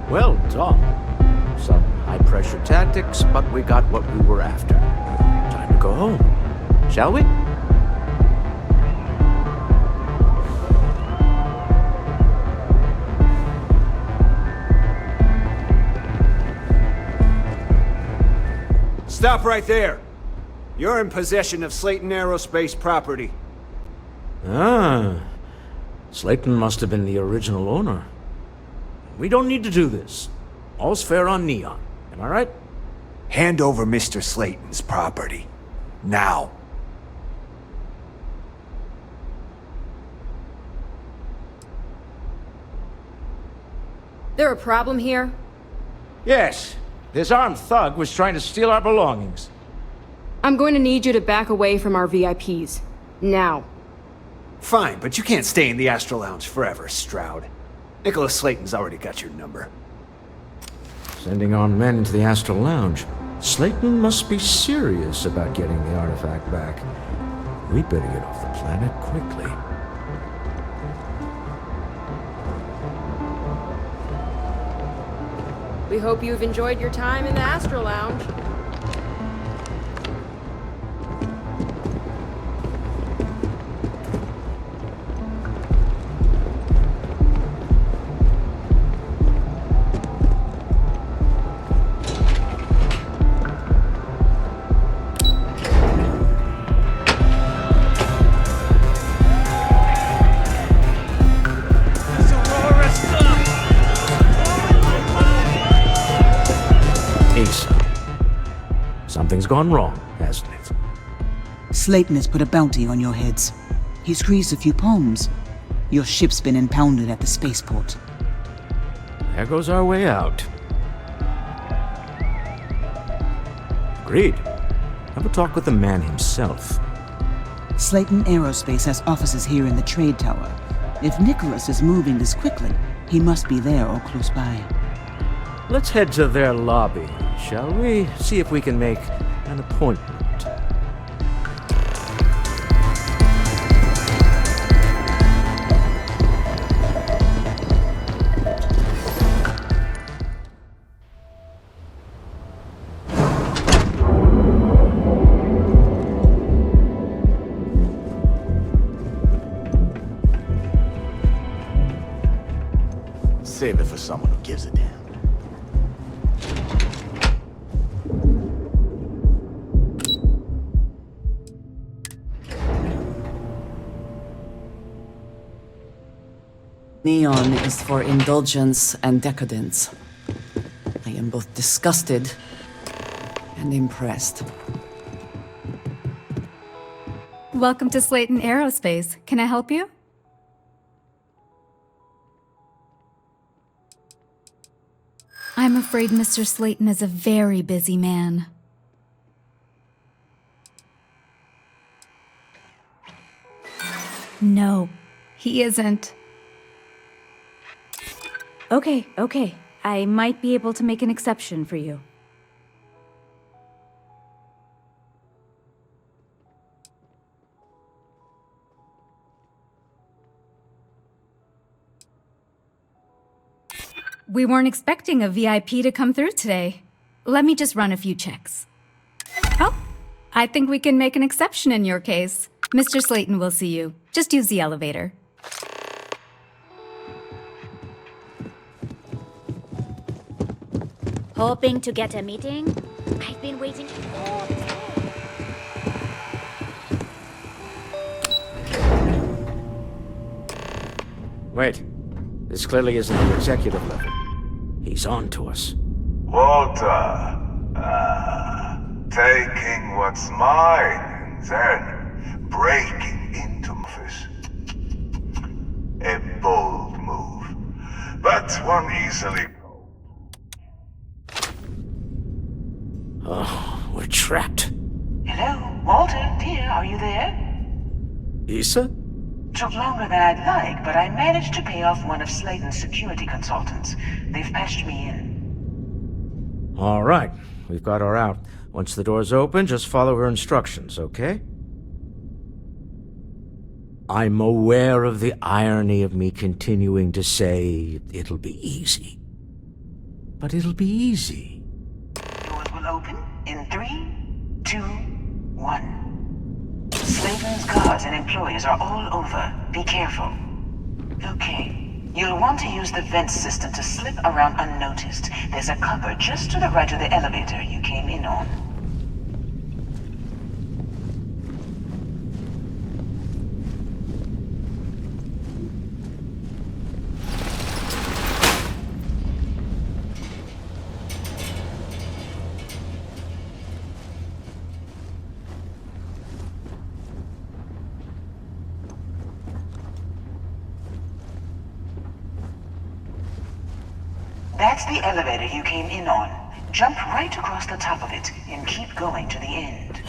Well done. Some high-pressure tactics, but we got what we were after. Time to go home, shall we? Stop right there. You're in possession of Slayton Aerospace property. Ah. Slayton must have been the original owner. We don't need to do this. All's fair on Neon. Am I right? Hand over Mr. Slayton's property. Now. There a problem here? Yes. This armed thug was trying to steal our belongings. I'm going to need you to back away from our VIPs. Now. Fine, but you can't stay in the Astral Lounge forever, Stroud. Nicholas Slayton's already got your number. Sending our men into the Astral Lounge. Slayton must be serious about getting the artifact back. We'd better get off the planet quickly. We hope you've enjoyed your time in the Astral Lounge. Something's gone wrong, hasn't it? Slayton has put a bounty on your heads. He's greased a few palms. Your ship's been impounded at the spaceport. There goes our way out. Agreed. Have a talk with the man himself. Slayton Aerospace has offices here in the trade tower. If Nicholas is moving this quickly, he must be there or close by. Let's head to their lobby, shall we? See if we can make an appointment. Save it for someone who gives a damn. Neon is for indulgence and decadence. I am both disgusted and impressed. Welcome to Slayton Aerospace. Can I help you? I'm afraid Mr. Slayton is a very busy man. No, he isn't. Okay. I might be able to make an exception for you. We weren't expecting a VIP to come through today. Let me just run a few checks. Oh, I think we can make an exception in your case. Mr. Slayton will see you. Just use the elevator. Hoping to get a meeting? I've been waiting all day. Wait. This clearly isn't the executive level. He's on to us. Walter, taking what's mine, then breaking into office. A bold move, but one easily... Oh, we're trapped. Hello, Walter, dear, are you there? Issa? Took longer than I'd like, but I managed to pay off one of Slayton's security consultants. They've patched me in. All right, we've got her out. Once the door's open, just follow her instructions, okay? I'm aware of the irony of me continuing to say it'll be easy. But it'll be easy. Doors will open in 3, 2, 1. Slayton's guards and employees are all over. Be careful. Okay. You'll want to use the vent system to slip around unnoticed. There's a cupboard just to the right of the elevator you came in on. That's the elevator you came in on. Jump right across the top of it and keep going to the end.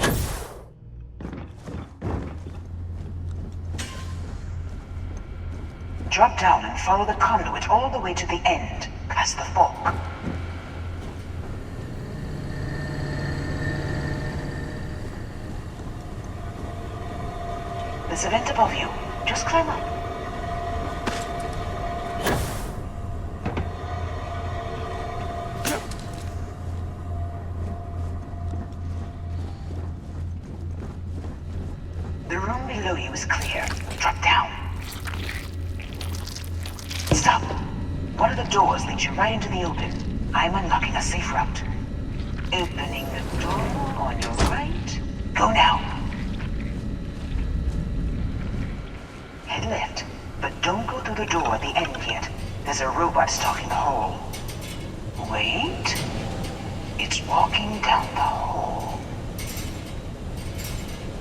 Drop down and follow the conduit all the way to the end, past the fork. There's a vent above you. Just climb up. The room below you is clear. Drop down. Stop. One of the doors leads you right into the open. I'm unlocking a safe route. Opening the door on your right. Go now. Head left, but don't go through the door at the end yet. There's a robot stalking the hall. Wait. It's walking down the hall.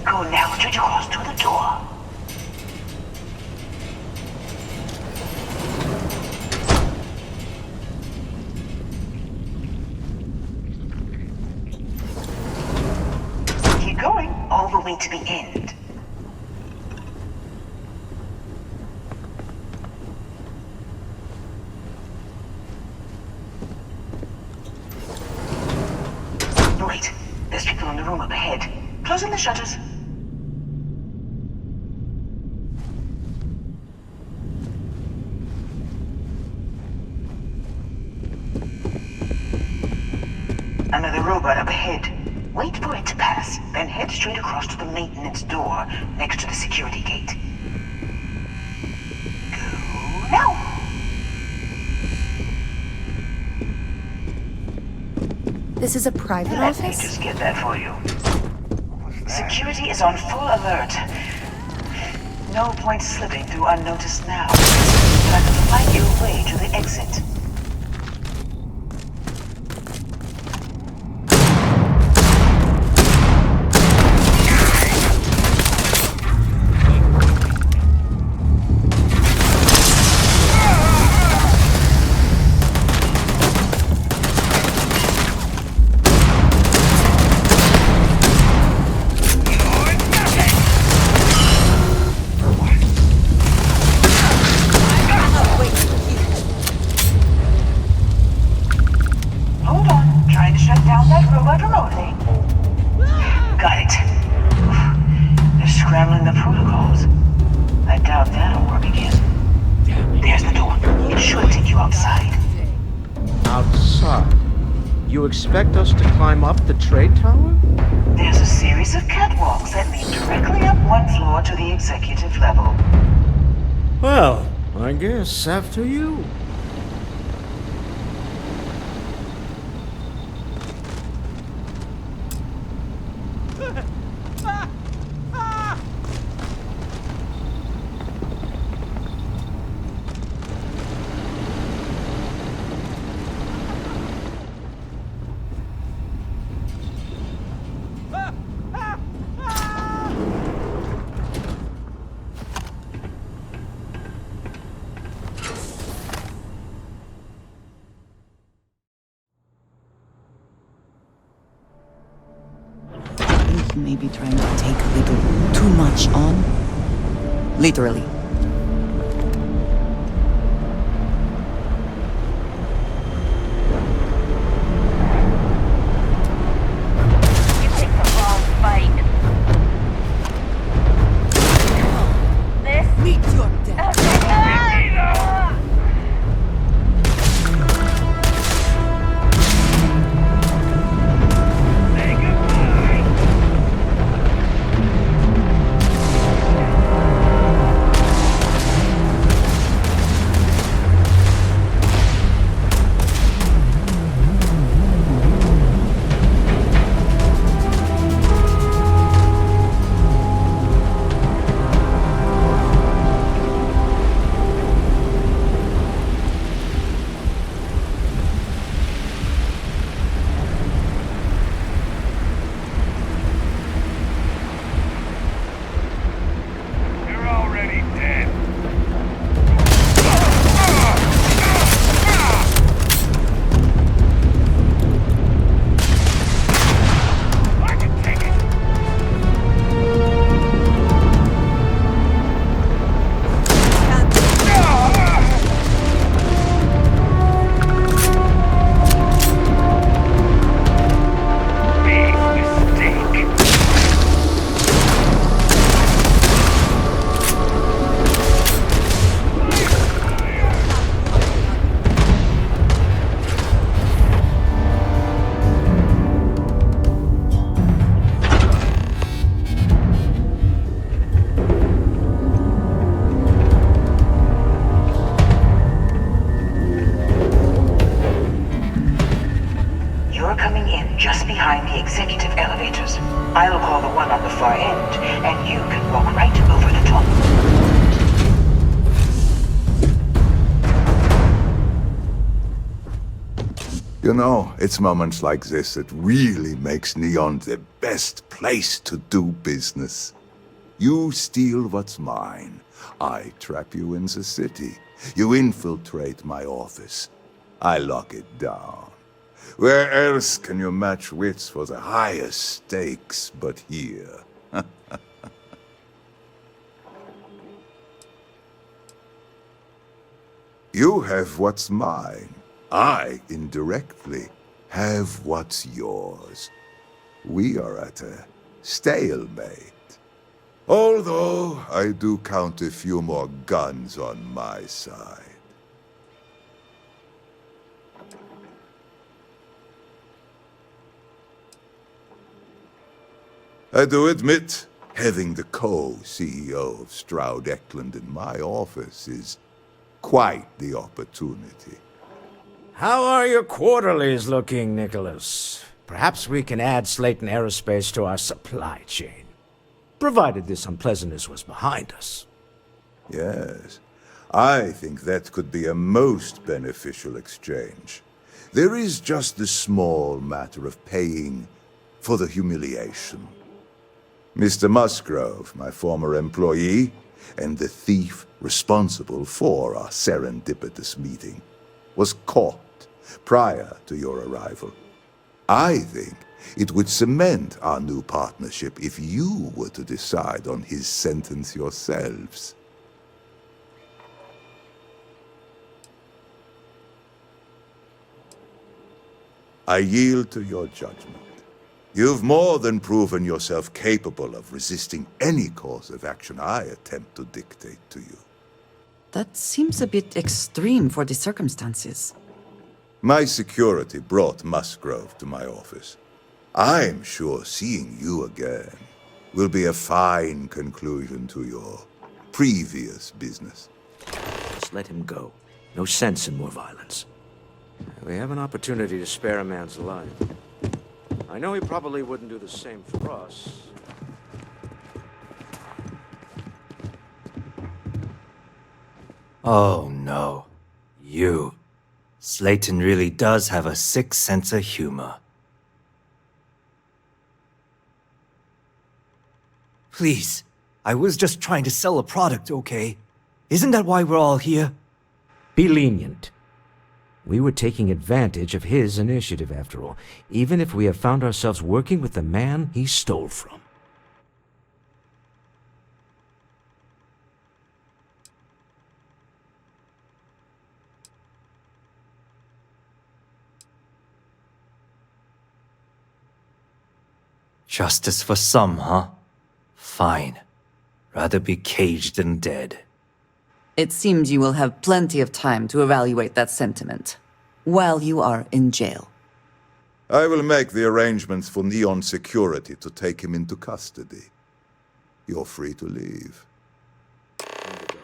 Go now, straight across to the door. Keep going all the way to the end. Wait, there's people in the room up ahead. Closing the shutters. Another robot up ahead. Wait for it to pass, then head straight across to the maintenance door next to the security gate. Go now! This is a private Let office? me just get that for you. Security is on full alert. No point slipping through unnoticed now. But I can find your way to the exit. Expect us to climb up the trade tower? There's a series of catwalks that lead directly up one floor to the executive level. Well, I guess after you. May be trying to take a little too much on. Literally. You picked the wrong fight. This? Meet your death. executive elevators. I'll call the one on the far end, and you can walk right over the top. You know, it's moments like this that really makes Neon the best place to do business. You steal what's mine. I trap you in the city. You infiltrate my office. I lock it down. Where else can you match wits for the highest stakes but here? You have what's mine. I, indirectly, have what's yours. We are at a stalemate. Although, I do count a few more guns on my side. I do admit, having the co-CEO of Stroud Eklund in my office is quite the opportunity. How are your quarterlies looking, Nicholas? Perhaps we can add Slayton Aerospace to our supply chain, provided this unpleasantness was behind us. Yes, I think that could be a most beneficial exchange. There is just the small matter of paying for the humiliation. Mr. Musgrove, my former employee, and the thief responsible for our serendipitous meeting, was caught prior to your arrival. I think it would cement our new partnership if you were to decide on his sentence yourselves. I yield to your judgment. You've more than proven yourself capable of resisting any course of action I attempt to dictate to you. That seems a bit extreme for the circumstances. My security brought Musgrove to my office. I'm sure seeing you again will be a fine conclusion to your previous business. Just let him go. No sense in more violence. We have an opportunity to spare a man's life. I know he probably wouldn't do the same for us. Oh no. You. Slayton really does have a sick sense of humor. Please, I was just trying to sell a product, okay? Isn't that why we're all here? Be lenient. We were taking advantage of his initiative, after all, even if we have found ourselves working with the man he stole from. Justice for some, huh? Fine. Rather be caged than dead. It seems you will have plenty of time to evaluate that sentiment, while you are in jail. I will make the arrangements for Neon Security to take him into custody. You're free to leave. Time to go.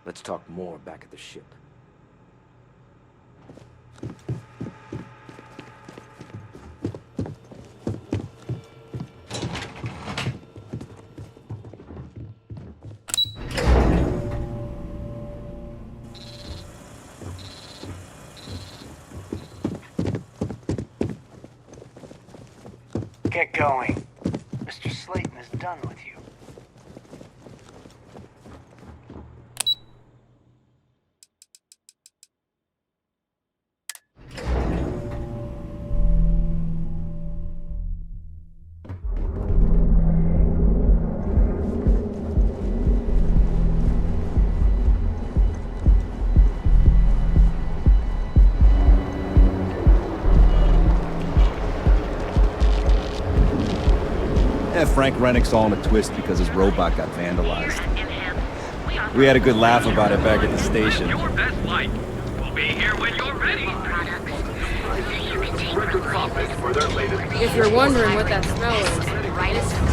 Let's talk more back at the ship. Get going. Mr. Slayton is done with you. Frank Rennick's all in a twist because his robot got vandalized. We had a good laugh about it back at the station. Your best light. We'll be here when you're ready. If you're wondering what that smell is,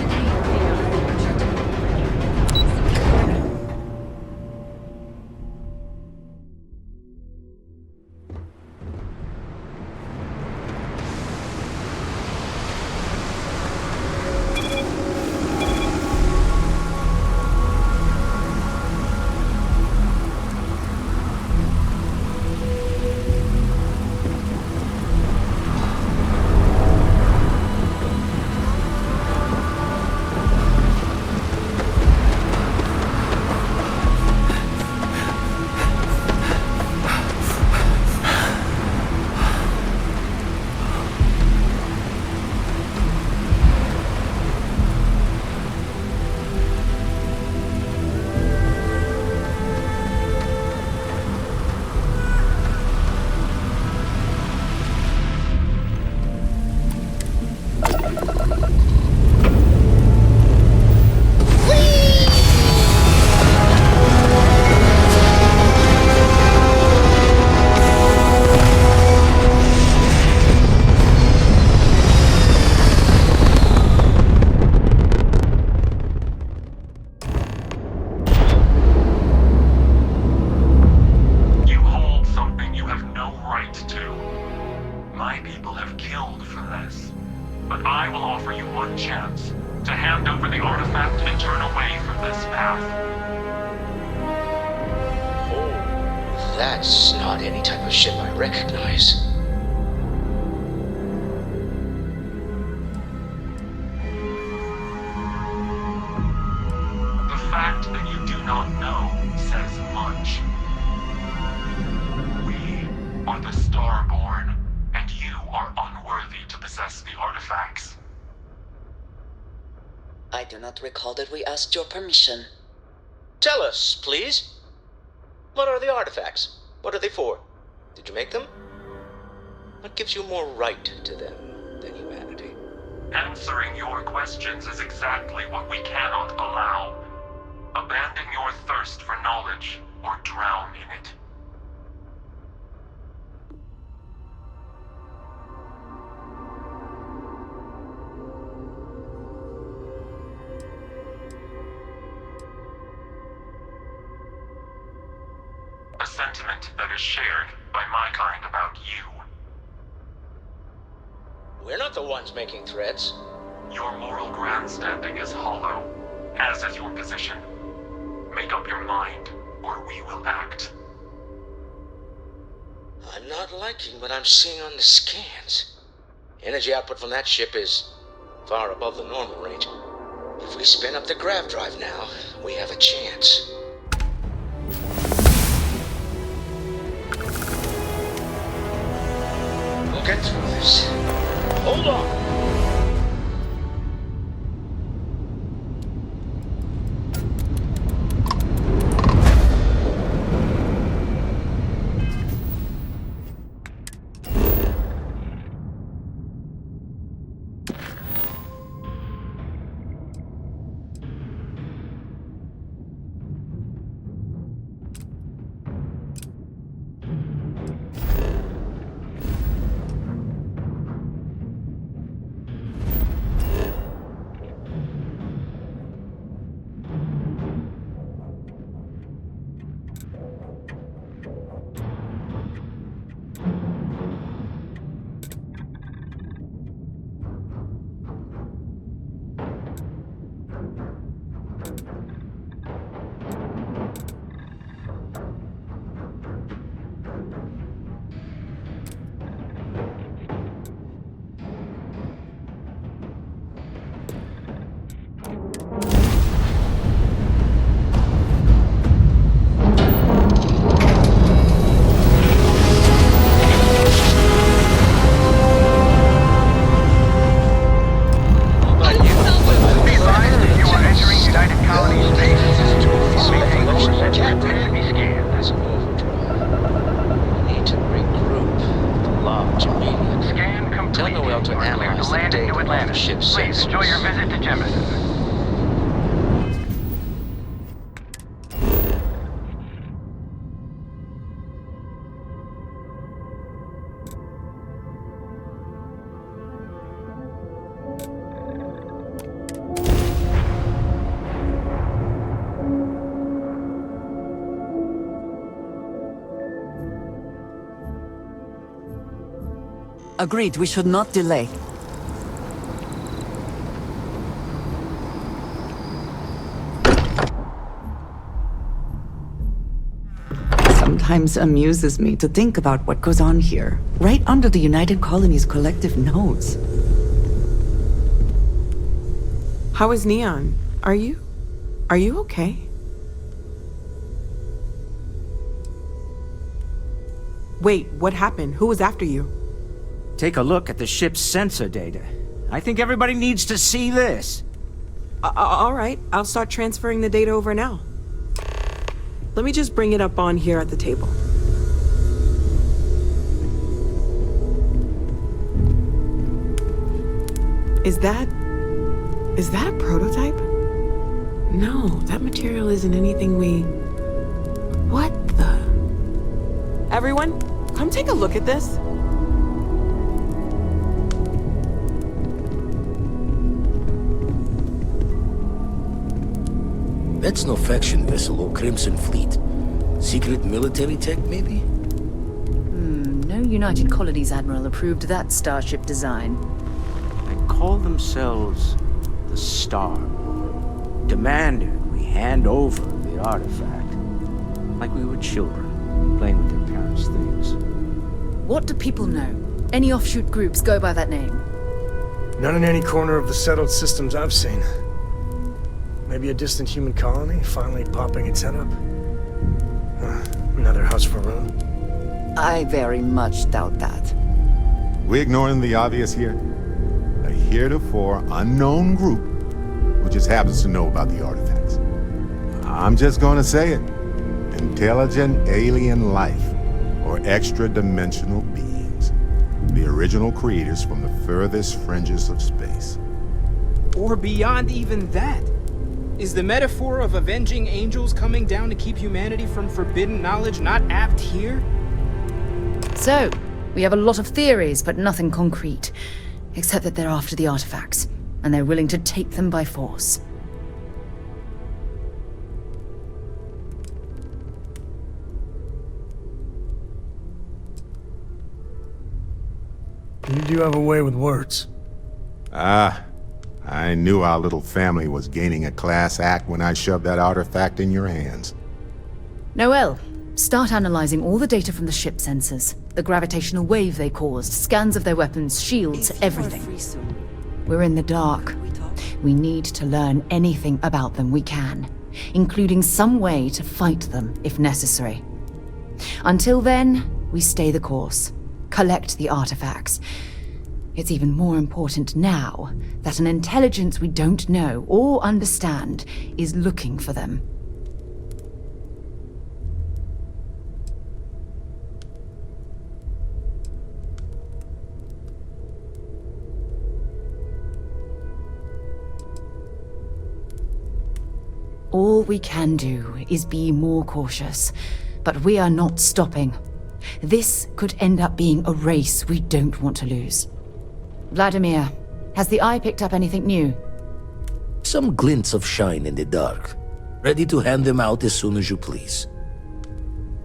the artifact and turn away from this path. Oh, that's not any type of ship I recognize. The fact that you do not know says much. We are the Starborn, and you are unworthy to possess the artifacts. I do not recall that we asked your permission. Tell us, please. What are the artifacts? What are they for? Did you make them? What gives you more right to them than humanity? Answering your questions is exactly what we cannot allow. Abandon your thirst for knowledge, or drown in it. A sentiment that is shared by my kind about you. We're not the ones making threats. Your moral grandstanding is hollow, as is your position. Make up your mind, or we will act. I'm not liking what I'm seeing on the scans. Energy output from that ship is far above the normal range. If we spin up the grav drive now, we have a chance. We'll get through this. Hold on! Agreed, we should not delay. Sometimes amuses me to think about what goes on here, right under the United Colony's collective nose. How is Neon? Are you okay? Wait, what happened? Who was after you? Take a look at the ship's sensor data. I think everybody needs to see this. All right, I'll start transferring the data over now. Let me just bring it up on here at the table. Is that a prototype? No, that material isn't anything we... What the... Everyone, come take a look at this. That's no faction vessel or Crimson Fleet. Secret military tech, maybe? No United Colonies Admiral approved that starship design. They call themselves the Starborn. demanded we hand over the artifact. Like we were children, playing with their parents' things. What do people know? Any offshoot groups go by that name? None in any corner of the settled systems I've seen. Maybe a distant human colony finally popping its head up. Another house for Rune. I very much doubt that. We ignoring the obvious here? A heretofore unknown group who just happens to know about the artifacts. I'm just gonna say it. Intelligent alien life, or extra-dimensional beings. The original creators from the furthest fringes of space. Or beyond even that. Is the metaphor of avenging angels coming down to keep humanity from forbidden knowledge not apt here? So, we have a lot of theories, but nothing concrete. Except that they're after the artifacts, and they're willing to take them by force. You do have a way with words. I knew our little family was gaining a class act when I shoved that artifact in your hands. Noel, start analyzing all the data from the ship sensors. The gravitational wave they caused, scans of their weapons, shields, everything. We're in the dark. We need to learn anything about them we can, including some way to fight them if necessary. Until then, we stay the course, collect the artifacts. It's even more important now that an intelligence we don't know or understand is looking for them. All we can do is be more cautious, but we are not stopping. This could end up being a race we don't want to lose. Vladimir, has the Eye picked up anything new? Some glints of shine in the dark. Ready to hand them out as soon as you please.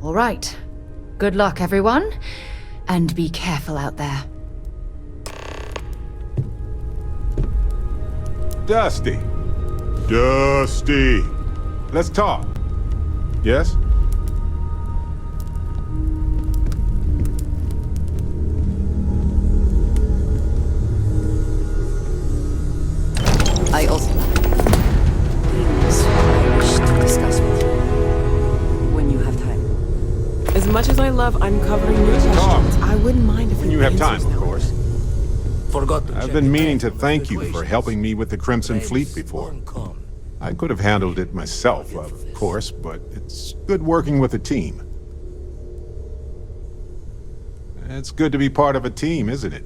All right. Good luck, everyone. And be careful out there. Dusty. Dusty. Let's talk. Yes? I also have things I wish to discuss with you when you have time. As much as I love uncovering new questions, I wouldn't mind if When we you have answers time, of now. course. Forgot to I've check been the meaning to time. thank you for helping me with the Crimson Fleet before. I could have handled it myself, of course, but it's good working with a team. It's good to be part of a team, isn't it?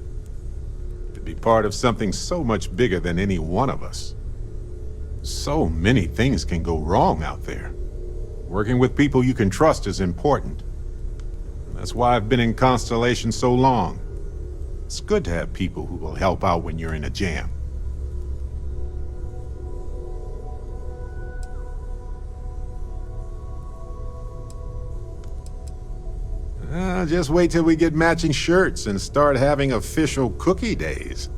To be part of something so much bigger than any one of us. So many things can go wrong out there. Working with people you can trust is important. That's why I've been in Constellation so long. It's good to have people who will help out when you're in a jam. Just wait till we get matching shirts and start having official cookie days.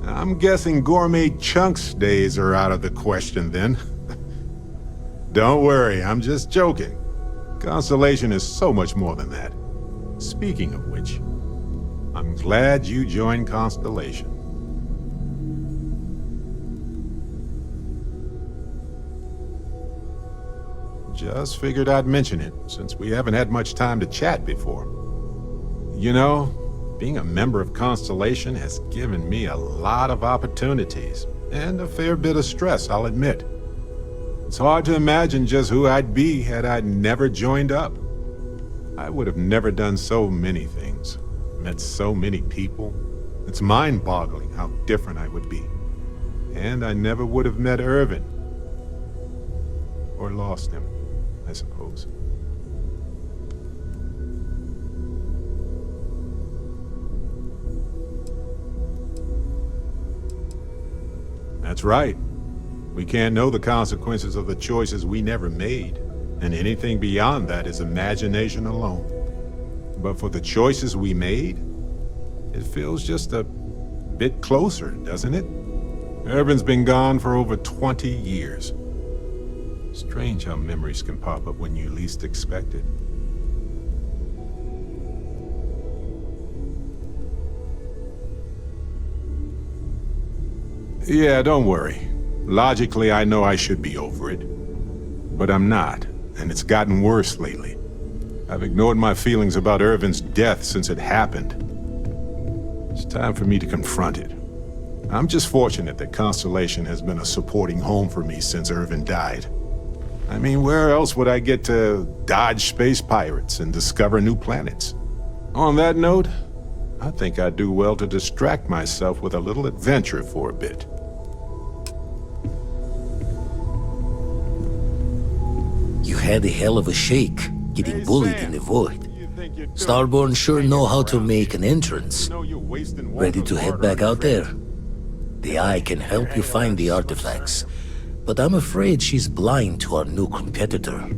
I'm guessing gourmet chunks days are out of the question then. Don't worry, I'm just joking. Constellation is so much more than that. Speaking of which, I'm glad you joined Constellation. Just figured I'd mention it, since we haven't had much time to chat before. You know, being a member of Constellation has given me a lot of opportunities, and a fair bit of stress, I'll admit. It's hard to imagine just who I'd be had I never joined up. I would have never done so many things, met so many people. It's mind-boggling how different I would be. And I never would have met Irvin. Or lost him, I suppose. That's right. We can't know the consequences of the choices we never made, and anything beyond that is imagination alone. But for the choices we made, it feels just a bit closer, doesn't it? Irvin's been gone for over 20 years. Strange how memories can pop up when you least expect it. Yeah, don't worry. Logically, I know I should be over it. But I'm not, and it's gotten worse lately. I've ignored my feelings about Irvin's death since it happened. It's time for me to confront it. I'm just fortunate that Constellation has been a supporting home for me since Irvin died. I mean, where else would I get to dodge space pirates and discover new planets? On that note, I think I'd do well to distract myself with a little adventure for a bit. You had a hell of a shake, getting bullied in the void. Starborn sure know how to make an entrance. Ready to head back out there? The Eye can help you find the artifacts, but I'm afraid she's blind to our new competitor.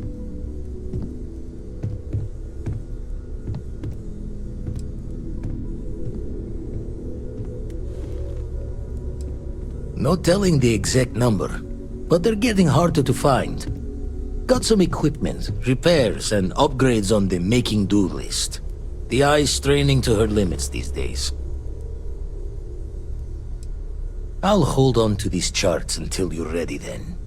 No telling the exact number, but they're getting harder to find. Got some equipment, repairs, and upgrades on the making do list. The Eye's straining to her limits these days. I'll hold on to these charts until you're ready then.